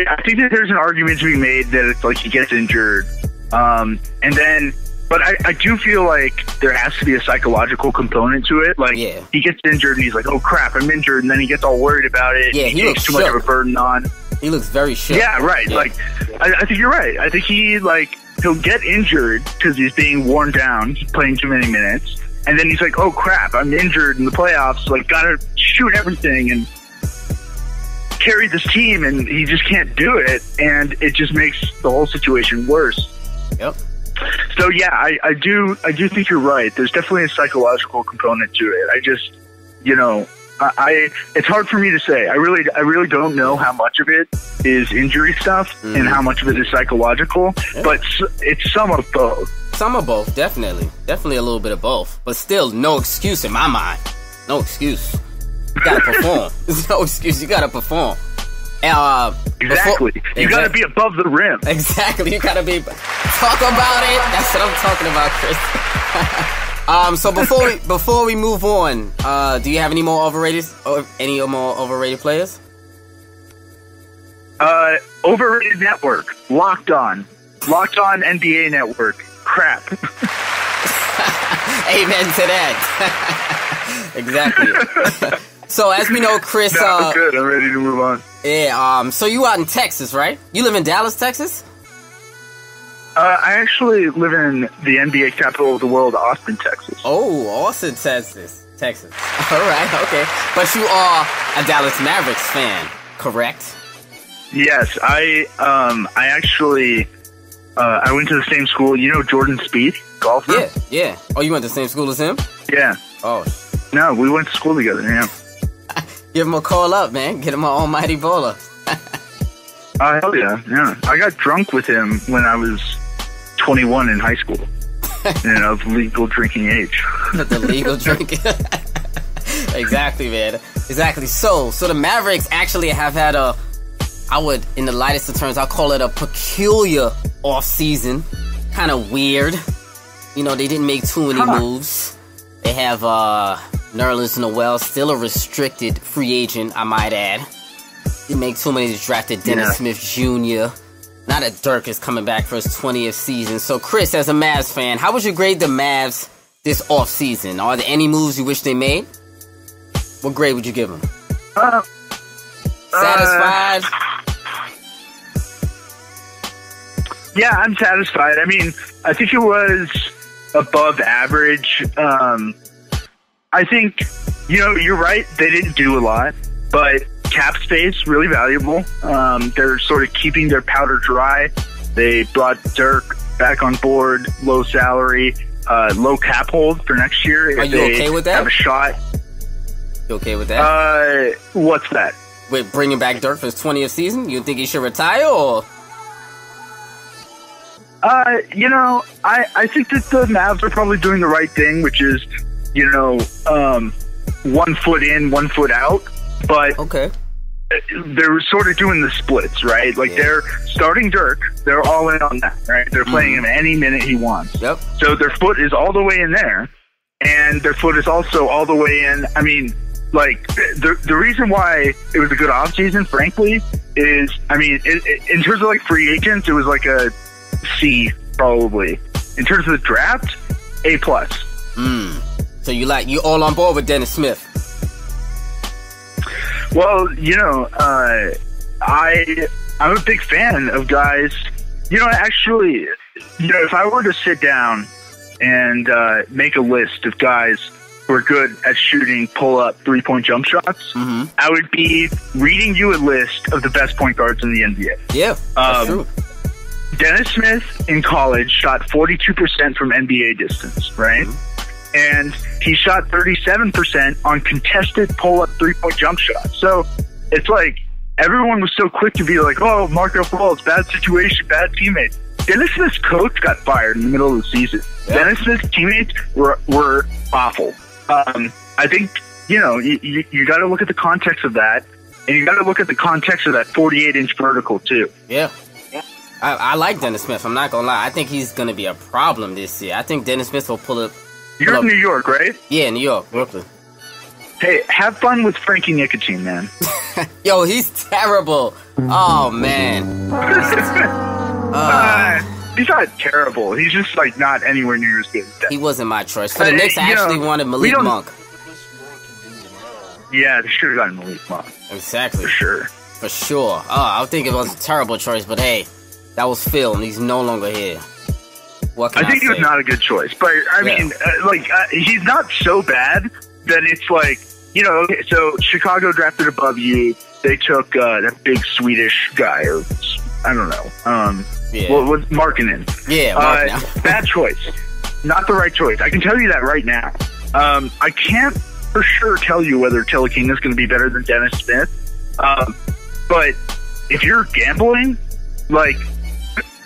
I think that there's an argument to be made that it's like he gets injured, but I do feel like there has to be a psychological component to it. Like, he gets injured and he's like, oh crap, I'm injured, and then he gets all worried about it. Yeah, he takes too much of a burden on. He looks very shook. Yeah, right. Yeah. Like, I think you're right. I think he'll get injured because he's being worn down, he's playing too many minutes, and then he's like, oh crap, I'm injured in the playoffs, like, gotta shoot everything and carry this team, and he just can't do it, and it just makes the whole situation worse. Yep. So yeah, I do think you're right. There's definitely a psychological component to it. I just, it's hard for me to say. I really don't know how much of it is injury stuff and how much of it is psychological, but it's some of both. Some of both, definitely a little bit of both, but still no excuse in my mind. No excuse. You gotta perform. There's no excuse. You gotta perform. Exactly. You gotta be above the rim. Exactly. You gotta be. Talk about it. That's what I'm talking about, Chris. So before we move on, do you have any more overrated players? Overrated network. Locked on NBA network. Crap. Amen to that. Exactly. So as we know, Chris, I'm good. I'm ready to move on. Yeah. So you out in Texas, right? You live in Dallas, Texas? I actually live in the NBA capital of the world, Austin, Texas. Oh, Austin, Texas. All right. Okay. But you are a Dallas Mavericks fan, correct? Yes. I actually I went to the same school. You know Jordan Spieth, golfer? Yeah. Oh, you went to the same school as him? Yeah. Oh. No, we went to school together, yeah. Give him a call up, man. Get him an almighty bowler. Hell yeah. I got drunk with him when I was 21 in high school. And of legal drinking age. The legal drinking. Exactly, man. Exactly. So the Mavericks actually have had in the lightest of terms, I'll call it a peculiar off-season. Kind of weird. They didn't make too many moves. They have Nerlens Noel, still a restricted free agent, I might add. Didn't make too many. Drafted Dennis Smith Jr. Now that Dirk is coming back for his 20th season. So, Chris, as a Mavs fan, how would you grade the Mavs this offseason? Are there any moves you wish they made? What grade would you give them? Satisfied? Yeah, I'm satisfied. I mean, I think it was above average. I think, you're right. They didn't do a lot, but cap space, really valuable. They're sort of keeping their powder dry. They brought Dirk back on board, low salary, low cap hold for next year. Are you okay with that? Have a shot. You okay with that? What's that? With bringing back Dirk for his 20th season? You think he should retire, or? I think that the Mavs are probably doing the right thing, which is, 1 foot in, 1 foot out. But okay. they're sort of doing the splits, right? Like they're starting Dirk, they're all in on that, right? They're playing him any minute he wants. Yep. So their foot is all the way in there, and their foot is also all the way in. I mean, like the reason why it was a good offseason, frankly, is in terms of like free agents, it was like a C probably. In terms of the draft, A+. So you all on board with Dennis Smith? Well, I'm a big fan of guys. Actually, if I were to sit down and make a list of guys who are good at shooting pull-up 3-point jump shots, I would be reading you a list of the best point guards in the NBA. Yeah, that's true. Dennis Smith in college shot 42% from NBA distance, right? And he shot 37% on contested pull-up 3-point jump shots. So it's like everyone was so quick to be like, "Oh, Marco Fultz, bad situation, bad teammate." Dennis Smith's coach got fired in the middle of the season. Yeah. Dennis Smith's teammates were awful. I think you got to look at the context of that, and you got to look at the context of that 48-inch vertical too. Yeah. I like Dennis Smith. I'm not gonna lie. I think he's gonna be a problem this year. I think Dennis Smith will pull up. You're in New York, right? Yeah, New York, Brooklyn. Hey, have fun with Frankie Nicotine, man. Yo, he's terrible. Oh man. He's not terrible. He's just like not anywhere near as good as that. He wasn't my choice. For the Knicks, I actually wanted Malik Monk. Yeah, they should have gotten Malik Monk. Exactly. For sure. I think it was a terrible choice, but hey, that was Phil, and he's no longer here. What can I think it was not a good choice, but I mean, he's not so bad that it's like, so Chicago drafted above you. They took that big Swedish guy, or I don't know. What Markkinen. Yeah, Markkinen. Bad choice. Not the right choice. I can tell you that right now. I can't for sure tell you whether Teleking is going to be better than Dennis Smith. But if you're gambling, like,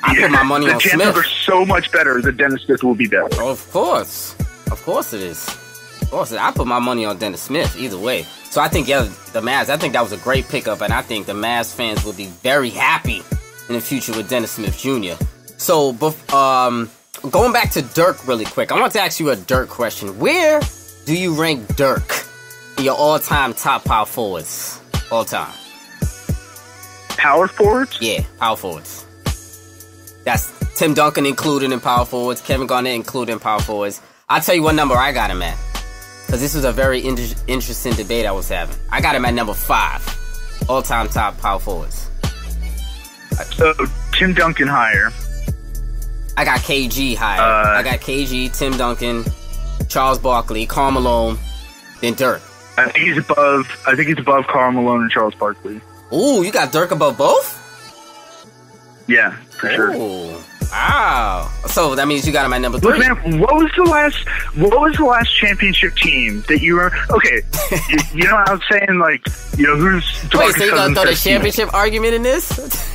I put my money on Smith. The chances are so much better that Dennis Smith will be better. Of course it is. Of course, I put my money on Dennis Smith either way. So I think, the Mavs, I think that was a great pickup, and I think the Mavs fans will be very happy in the future with Dennis Smith Jr. So, going back to Dirk really quick, I want to ask you a Dirk question. Where do you rank Dirk in your all-time top power forwards? All time. Power forwards? Yeah, power forwards. That's Tim Duncan included in power forwards, Kevin Garnett included in power forwards. I'll tell you what number I got him at, because this was a very interesting debate I was having. I got him at number 5, all-time top power forwards. So, Tim Duncan higher. I got KG higher. I got KG, Tim Duncan, Charles Barkley, Karl Malone, then Dirk. I think he's above Karl Malone and Charles Barkley. Ooh, you got Dirk above both? Yeah, for sure. Wow. So that means you got him at number 3. Look, man, what was the last championship team that you were? Okay, I was saying, like, who's? Wait, so you gonna throw the championship argument in this?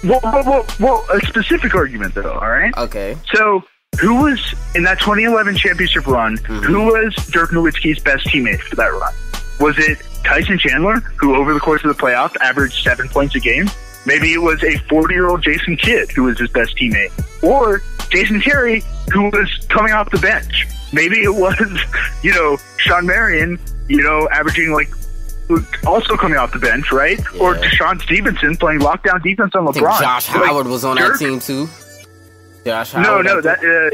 Well, a specific argument though. All right. Okay. So, who was in that 2011 championship run? Who was Dirk Nowitzki's best teammate for that run? Was it Tyson Chandler, who over the course of the playoffs averaged 7 points a game? Maybe it was a 40-year-old Jason Kidd who was his best teammate. Or Jason Terry, who was coming off the bench. Maybe it was, Sean Marion, averaging like, also coming off the bench, right? Yeah. Or Deshaun Stevenson playing lockdown defense on LeBron. I think Josh Howard was on that team too. Josh Howard. No,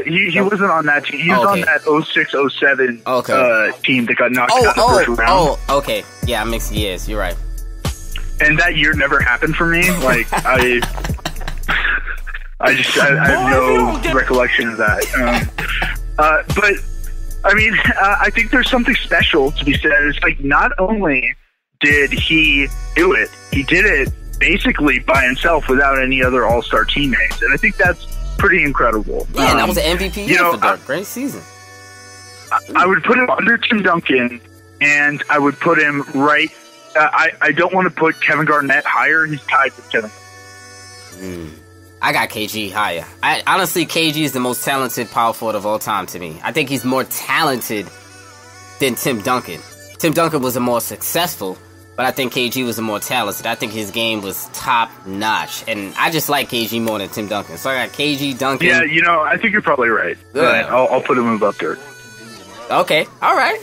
he wasn't on that team. He was on that 06-07 team that got knocked out in the first round. Okay. Yeah, I mixed years. You're right. And that year never happened for me. Like, I have no recollection of that. But I mean, I think there's something special to be said. It's like, not only did he do it, he did it basically by himself without any other all-star teammates. And I think that's pretty incredible. Yeah, that was an MVP year for Dirk. Great season. I would put him under Tim Duncan, and I would put him right. I don't want to put Kevin Garnett higher. He's tied with Kevin. I got KG higher. Honestly, KG is the most talented power forward of all time to me. I think he's more talented than Tim Duncan. Tim Duncan was the more successful, but but I think KG was the more talented. I think his game was top notch, and I just like KG more than Tim Duncan. So I got KG, Duncan. Yeah, I think you're probably right. I'll put him above Dirk. Okay, all right.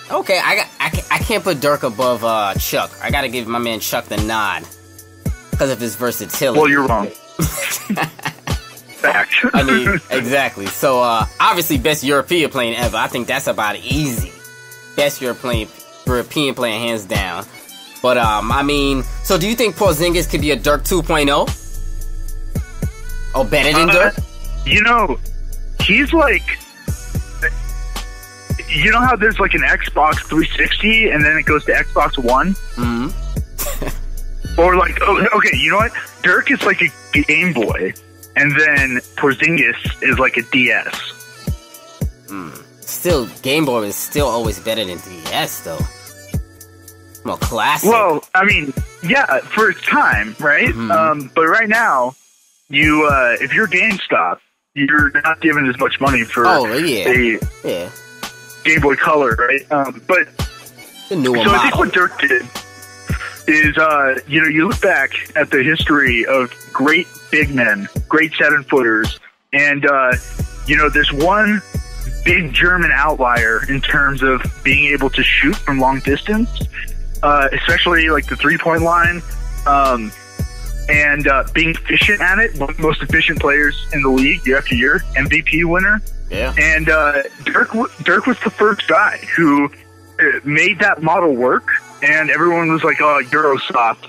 Okay, I can't put Dirk above Chuck. I got to give my man Chuck the nod because of his versatility. Well, you're wrong. Fact. I mean, exactly. So obviously, best European player ever. I think that's about easy. Best European player, hands down. But, I mean, so do you think Porzingis could be a Dirk 2.0? Or better than Dirk? He's like... You know how there's like an Xbox 360 and then it goes to Xbox One? Mm-hmm. Or like, okay, you know what? Dirk is like a Game Boy, and then Porzingis is like a DS. Still, Game Boy is still always better than DS, though. More classic. Well, I mean, yeah, for its time, right? Mm-hmm. But right now, if you're GameStop, you're not giving as much money for a Game Boy Color, right? But the newer so model. I think what Dirk did is, you look back at the history of great big men, great 7-footers, and there's one big German outlier in terms of being able to shoot from long distance, especially like the 3-point line, and being efficient at it. One of the most efficient players in the league year after year, MVP winner. Yeah. And Dirk was the first guy who made that model work, and everyone was like, "Oh, Eurosoft."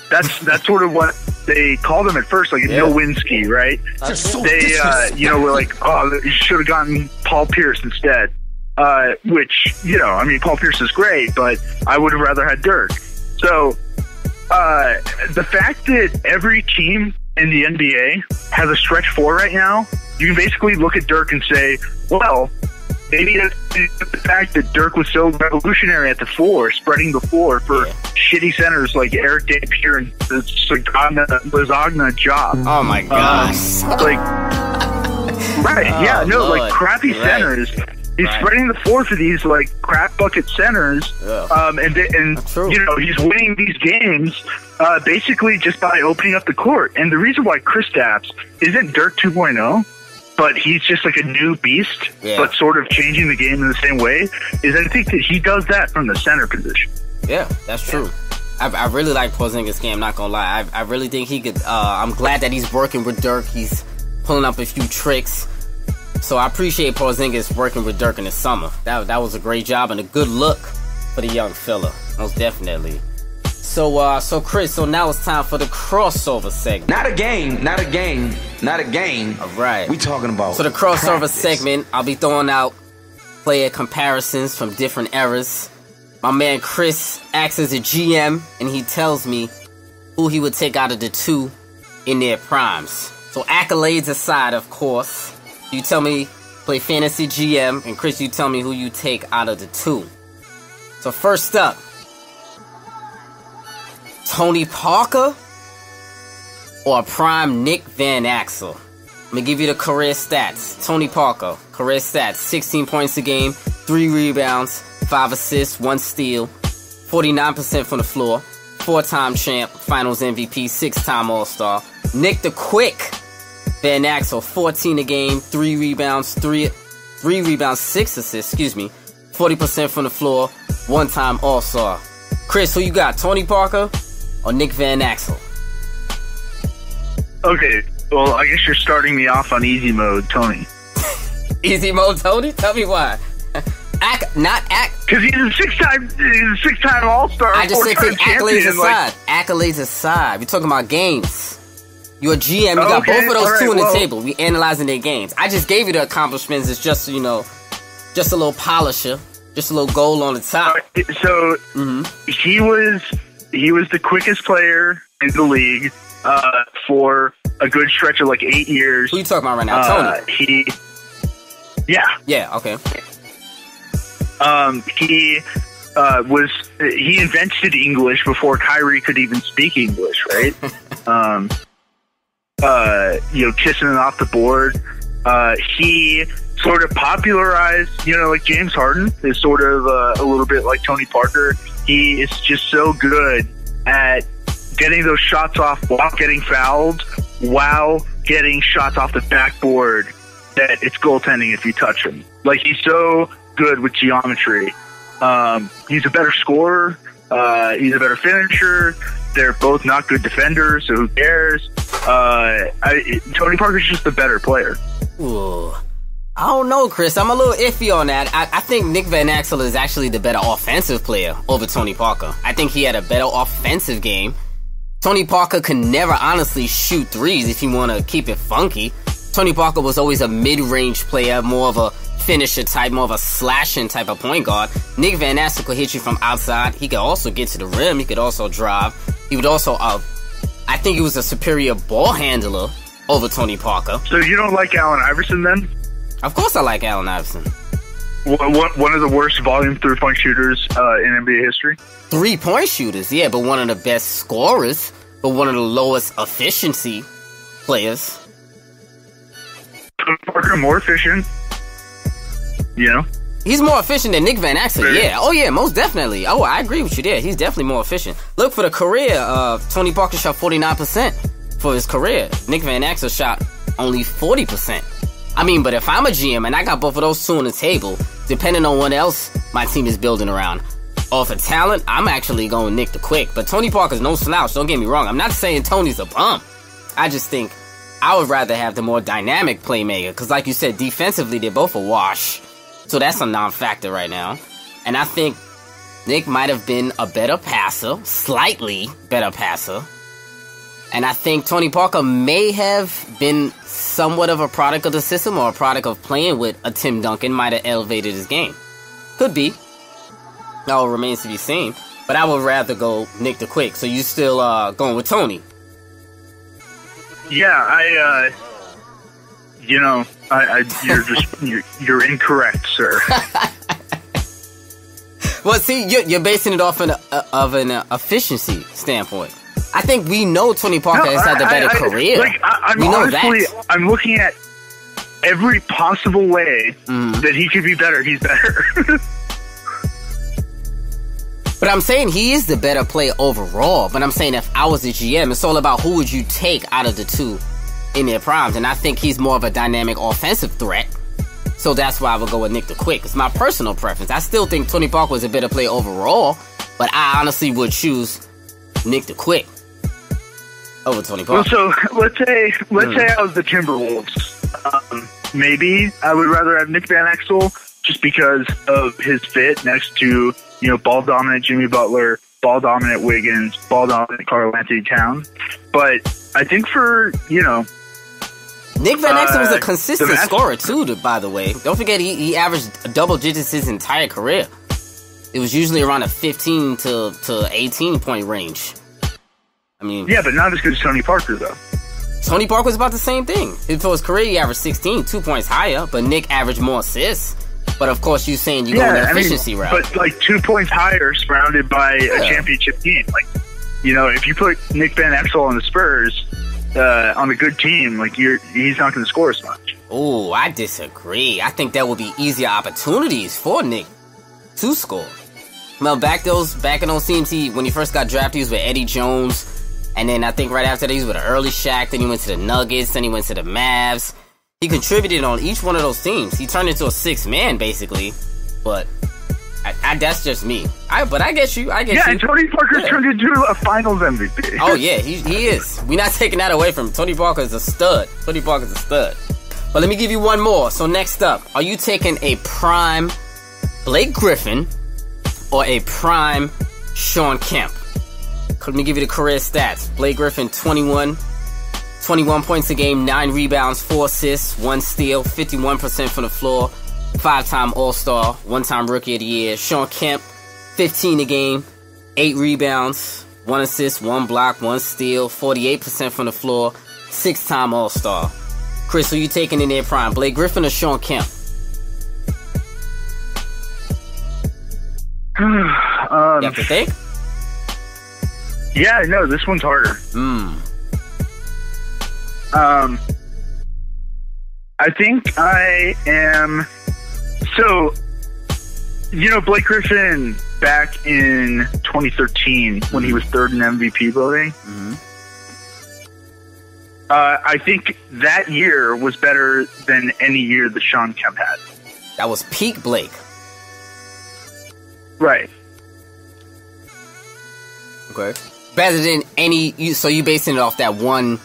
That's sort of what they called him at first, like a Nowinski, right? They were like, "Oh, you should have gotten Paul Pierce instead." Which Paul Pierce is great, but I would have rather had Dirk. So the fact that every team in the NBA has a stretch 4 right now, you can basically look at Dirk and say, well, maybe the fact that Dirk was so revolutionary at the 4, spreading the floor for shitty centers like Eric Dampier and Lasagna Job. Oh my gosh. Like crappy centers. He's spreading the floor for these like crap bucket centers, and he's winning these games basically just by opening up the court. And the reason why Kristaps isn't Dirk 2.0, but he's just like a new beast, but sort of changing the game in the same way, is I think that he does that from the center position. Yeah, that's true. I really like Porzingis' game, not gonna lie. I really think he could. I'm glad that he's working with Dirk. He's pulling up a few tricks. So I appreciate Porzingis working with Dirk in the summer. That was a great job and a good look for the young fella, most definitely. So Chris, now it's time for the crossover segment. Not a game. All right. We talking about the crossover practice. segment. I'll be throwing out player comparisons from different eras. My man Chris acts as a GM, and he tells me who he would take out of the two in their primes. So accolades aside, of course. You tell me, play fantasy GM, and Chris, you tell me who you take out of the two. So first up, Tony Parker or prime Nick Van Exel? I'm going to give you the career stats. Tony Parker, career stats, 16 points a game, 3 rebounds, 5 assists, 1 steal, 49% from the floor, 4-time champ, finals MVP, 6-time All-Star. Nick the Quick Van Exel, 14 a game, 3 rebounds, 6 assists, 40% from the floor, 1-time All-Star. Chris, who you got, Tony Parker or Nick Van Exel? Okay, well, I guess you're starting me off on easy mode, Tony. Easy mode, Tony? Tell me why. Because he's a six-time All-Star. I just said accolades champion, aside. Accolades aside. We're talking about games. You're a GM. You got both of those two on the table. We analyzing their games. I just gave you the accomplishments. It's just, just a little polisher. Just a little goal on the top. So, he was the quickest player in the league for a good stretch of like 8 years. Who you talking about right now? Tony? Yeah, okay. He invented English before Kyrie could even speak English, right? Kissing it off the board. He sort of popularized, like James Harden is sort of a little bit like Tony Parker. He is just so good at getting those shots off while getting fouled, while getting shots off the backboard that it's goaltending if you touch him. Like, he's so good with geometry. He's a better scorer. He's a better finisher. They're both not good defenders, so who cares? Tony Parker's just a better player. Ooh. I don't know, Chris. I'm a little iffy on that. I think Nick Van Exel is actually the better offensive player over Tony Parker. I think he had a better offensive game. Tony Parker can never honestly shoot threes if you want to keep it funky. Tony Parker was always a mid-range player, more of a finisher type, more of a slashing type of point guard. Nick Van Exel could hit you from outside. He could also get to the rim. He could also drive. He would also, I think he was a superior ball handler over Tony Parker. So you don't like Allen Iverson then? Of course I like Allen Iverson. One of the worst volume three-point shooters in NBA history? Three-point shooters, yeah, but one of the best scorers, but one of the lowest efficiency players. Tony Parker more efficient, He's more efficient than Nick Van Exel, yeah. Oh, yeah, most definitely. Oh, I agree with you there. He's definitely more efficient. Look, for the career, Tony Parker shot 49% for his career. Nick Van Exel shot only 40%. I mean, but if I'm a GM and I got both of those two on the table, depending on what else my team is building around, or for talent, I'm actually going Nick the Quick. But Tony Parker's no slouch, don't get me wrong. I'm not saying Tony's a bum. I just think I would rather have the more dynamic playmaker, because like you said, defensively, they're both a wash. So that's a non-factor right now. And I think Nick might have been a better passer, slightly better passer. And I think Tony Parker may have been somewhat of a product of the system, or a product of playing with a Tim Duncan, might have elevated his game. Could be. That all remains to be seen. But I would rather go Nick the Quick. So you still going with Tony? Yeah, you're incorrect, sir. Well, see, you're basing it off of an efficiency standpoint. I think we know Tony Parker has had the better career. I'm looking at every possible way that he could be better. He's better. But I'm saying he is the better player overall. But I'm saying if I was a GM, it's all about who would you take out of the two in their primes. And I think he's more of a dynamic offensive threat. So that's why I would go with Nick the Quick. It's my personal preference. I still think Tony Parker was a better player overall. But I honestly would choose Nick the Quick over Tony Parker. Well, so let's say I was the Timberwolves. Maybe I would rather have Nick Van Exel just because of his fit next to, ball dominant Jimmy Butler, ball dominant Wiggins, ball dominant Karl-Anthony Towns. But I think for, Nick Van Exel was a consistent scorer too, by the way. Don't forget he averaged double digits his entire career. It was usually around a 15 to 18 point range. I mean, yeah, but not as good as Tony Parker, though. Tony Parker was about the same thing. For his career, he averaged 16, 2 points higher, but Nick averaged more assists. But of course, you're saying you go in the efficiency route. But like 2 points higher, surrounded by a championship team. Like, if you put Nick Van Exel on the Spurs on a good team, like he's not going to score as much. Oh, I disagree. I think there will be easier opportunities for Nick to score. Well, back in those teams, when he first got drafted, he was with Eddie Jones. And then I think right after that, he was with an early Shaq. Then he went to the Nuggets. Then he went to the Mavs. He contributed on each one of those teams. He turned into a sixth man, basically. But that's just me. But I get you. Yeah, and Tony Parker turned into a Finals MVP. Oh, yeah, he is. We're not taking that away from him. Tony Parker is a stud. But let me give you one more. So next up, are you taking a prime Blake Griffin or a prime Sean Kemp? Let me give you the career stats. Blake Griffin, 21 points a game, 9 rebounds, 4 assists, 1 steal, 51% from the floor, 5-time All-Star, 1-time Rookie of the Year. Sean Kemp, 15 a game, 8 rebounds, 1 assist, 1 block, 1 steal, 48% from the floor, 6-time All-Star. Chris, who you taking in their prime, Blake Griffin or Sean Kemp? You have to think? Yeah, no, this one's harder. I think I am. So, Blake Griffin back in 2013 when he was third in MVP voting. Mm-hmm. I think that year was better than any year that Sean Kemp had. That was peak Blake. Right. Okay. Better than any. So you basing it off that one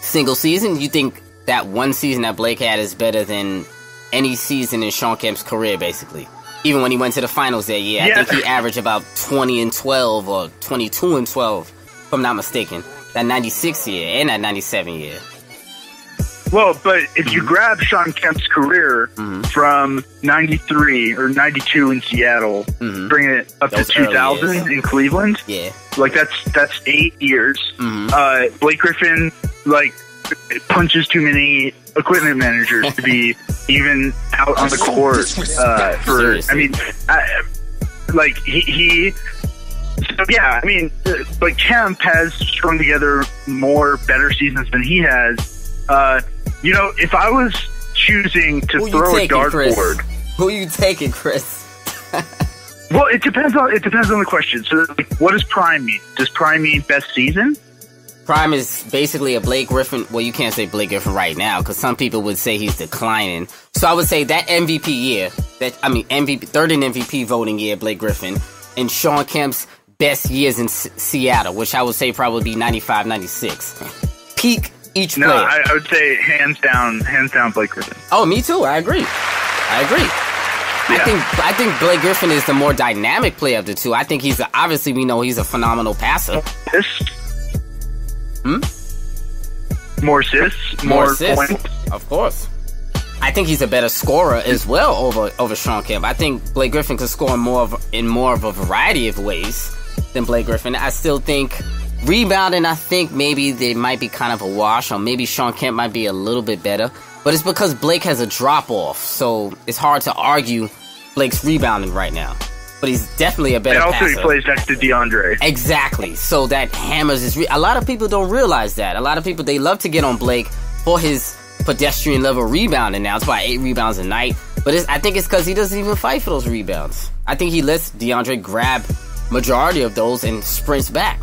single season? You think that one season that Blake had is better than any season in Sean Kemp's career, basically? Even when he went to the finals that year, I think he averaged about 20-12 or 22-12, if I'm not mistaken. That 96 year and that 97 year. Well, but if you grab Sean Kemp's career from 93 or 92 in Seattle, bring it up to 2000 in Cleveland, like that's 8 years. Blake Griffin, punches too many equipment managers to be even out on the court Kemp has strung together more better seasons than he has. If I was choosing to throw a dartboard, who you taking, Chris? Well, it depends on the question. So, what does prime mean? Does prime mean best season? Prime is basically a Blake Griffin. Well, you can't say Blake Griffin right now because some people would say he's declining. So I would say that MVP year, MVP, third in MVP voting year, Blake Griffin, and Sean Kemp's best years in Seattle, which I would say probably be 95, 96. Peak each player. No, I would say hands down Blake Griffin. Oh, me too. I agree. Yeah. I think Blake Griffin is the more dynamic player of the two. I think obviously we know he's a phenomenal passer. More assists, more points. Of course. I think he's a better scorer as well over Sean Kemp. I think Blake Griffin could score in more of a variety of ways than Blake Griffin. I still think rebounding, I think maybe they might be kind of a wash, or maybe Sean Kemp might be a little bit better. But it's because Blake has a drop-off, so it's hard to argue Blake's rebounding right now. But he's definitely a better passer. And also he plays next to DeAndre. Exactly. So that hammers his... a lot of people don't realize that. A lot of people, they love to get on Blake for his pedestrian level rebounding now. It's about 8 rebounds a night. But I think it's because he doesn't even fight for those rebounds. I think he lets DeAndre grab majority of those and sprints back.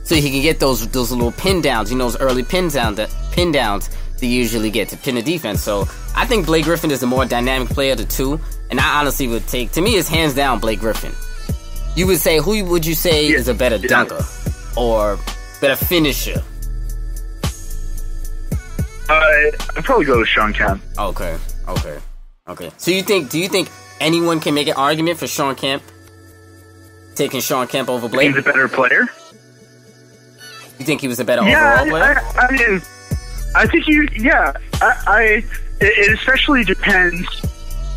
So he can get those little pin downs, those early pin downs they usually get to pin the defense. So I think Blake Griffin is the more dynamic player of the two. And I honestly would take, to me, it's hands down Blake Griffin. You would say, who would you say is a better dunker or better finisher? I'd probably go with Sean Kemp. Okay. So do you think anyone can make an argument for Sean Kemp taking Sean Kemp over Blake? He's a better player. You think he was a better overall player? I mean, I think it especially depends.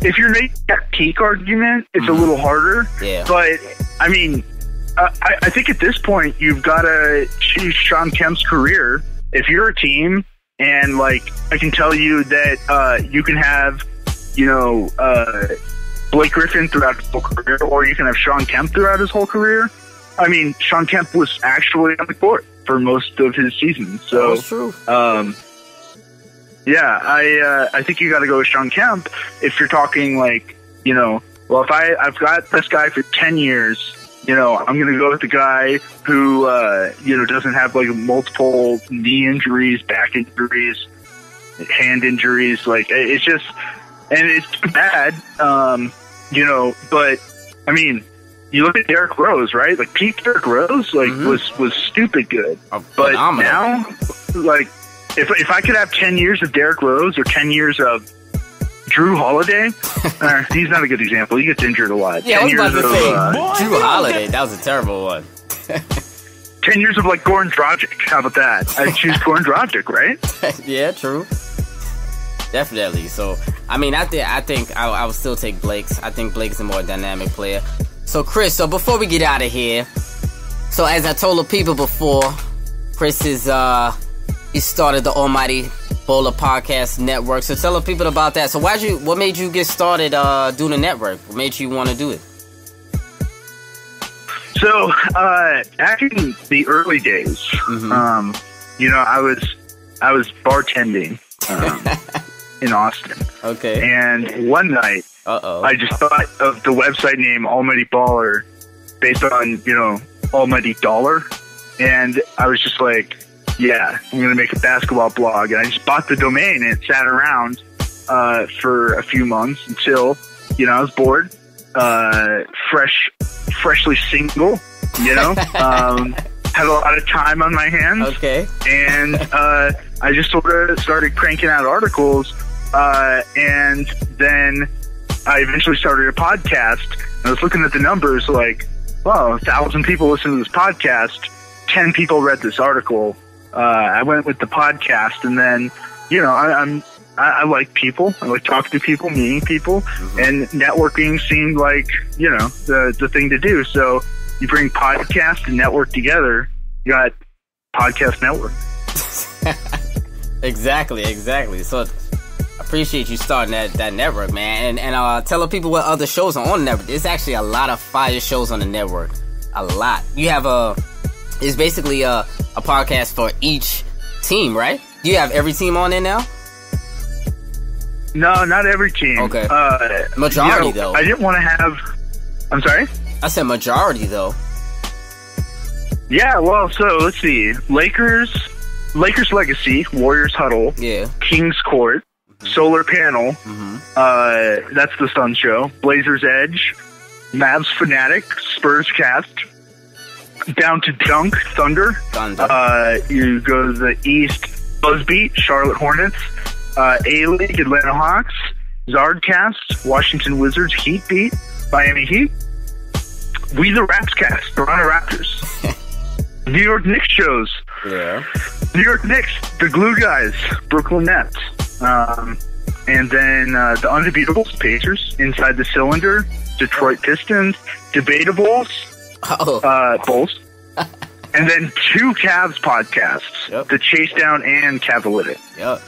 If you're making that peak argument, it's a little harder. Yeah. But, I mean, I think at this point, you've got to choose Sean Kemp's career. If you're a team, and, I can tell you that you can have, Blake Griffin throughout his whole career, or you can have Sean Kemp throughout his whole career. I mean, Sean Kemp was actually on the court for most of his season. So, that's true. Yeah, I think you got to go with Sean Kemp if you're talking if I've got this guy for 10 years, I'm going to go with the guy who, doesn't have multiple knee injuries, back injuries, hand injuries. It's just, and it's too bad, but I mean, you look at Derrick Rose, right? Peak Derrick Rose, was stupid good. But now, If I could have 10 years of Derrick Rose or 10 years of Drew Holiday, he's not a good example. He gets injured a lot. Yeah, I was about to say, Drew Holiday, that was a terrible one. 10 years of Goran Dragic. How about that? I'd choose Goran Dragic, right? Yeah, true. Definitely. So, I mean, I think I would still take Blake's. I think Blake's a more dynamic player. So, Chris, before we get out of here, so as I told the people before, Chris is... he started the Almighty Bowler Podcast Network. So tell the people about that. So what made you get started doing the network? What made you want to do it? So back in the early days, I was bartending in Austin. Okay. And one night, I just thought of the website name Almighty Baller based on, Almighty Dollar. And I was just like, yeah, I'm going to make a basketball blog. And I just bought the domain and it sat around for a few months until, I was bored, freshly single, had a lot of time on my hands. Okay. And I just sort of started cranking out articles. And then I eventually started a podcast. I was looking at the numbers like, wow, 1,000 people listen to this podcast. 10 people read this article. I went with the podcast, and then, I like people. I like talking to people, meeting people, and networking seemed like, the thing to do. So you bring podcast and network together, you got Podcast Network. Exactly. So appreciate you starting that network, man. And tell people what other shows are on the network. There's actually a lot of fire shows on the network. A lot. You have it's basically a podcast for each team, right? You have every team on there now? No, not every team. Okay. Majority, though. I didn't want to have... I'm sorry? I said majority, though. Yeah, well, so let's see. Lakers Legacy, Warriors Huddle, Kings Court, Solar Panel, that's the Sun Show, Blazers Edge, Mavs Fanatic, Spurs Cast, down to Dunk, Thunder. You go to the East, Buzzbeat, Charlotte Hornets, A-League, Atlanta Hawks, Zardcast, Washington Wizards, Heat Beat, Miami Heat, We the Rapscast, Toronto Raptors, New York Knicks shows, New York Knicks, the Glue Guys, Brooklyn Nets, and then the Undebeatables, Pacers, Inside the Cylinder, Detroit Pistons, Debatables, Bulls, and then 2 Cavs podcasts, the Chase Down and Cavalytic. Yep.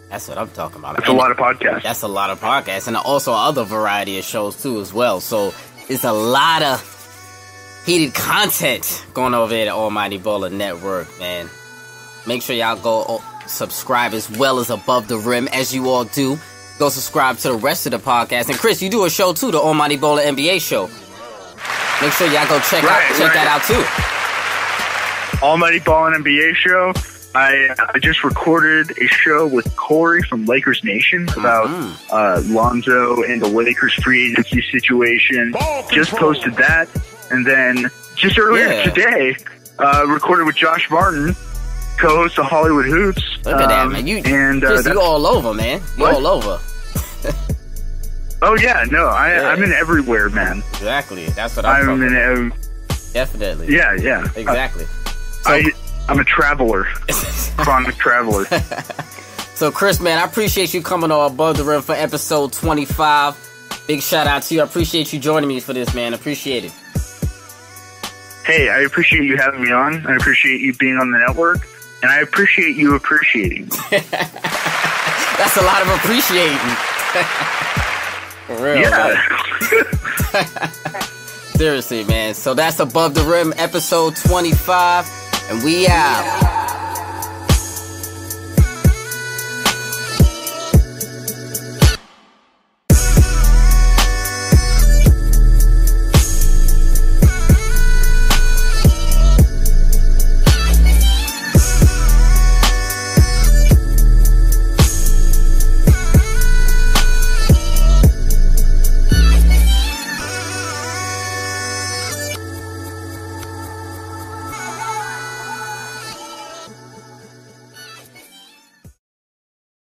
That's what I'm talking about. That's a lot of podcasts. That's a lot of podcasts, and also other variety of shows too as well. So it's a lot of heated content going over there at Almighty Baller Network, man. Make sure y'all go subscribe as well as Above the Rim, as you all do. Go subscribe to the rest of the podcast. And Chris, you do a show too, the Almighty Baller NBA show. Make sure y'all go check that out too. Almighty Baller NBA show. I just recorded a show with Corey from Lakers Nation about Lonzo and the Lakers free agency situation. Just posted that. And then just earlier today, recorded with Josh Martin, co-host of Hollywood Hoops. Look at that, man. Chris, you all over, man. You all over. Oh, yeah. No, I'm in everywhere, man. Exactly. That's what I'm talking about. Definitely. Yeah. Exactly. So, I'm a traveler. Chronic traveler. So, Chris, man, I appreciate you coming on Above the Rim for episode 25. Big shout out to you. I appreciate you joining me for this, man. Appreciate it. Hey, I appreciate you having me on. I appreciate you being on the network. And I appreciate you appreciating. That's a lot of appreciating. For real, yeah. Seriously, man. So that's Above the Rim, episode 25. And we out.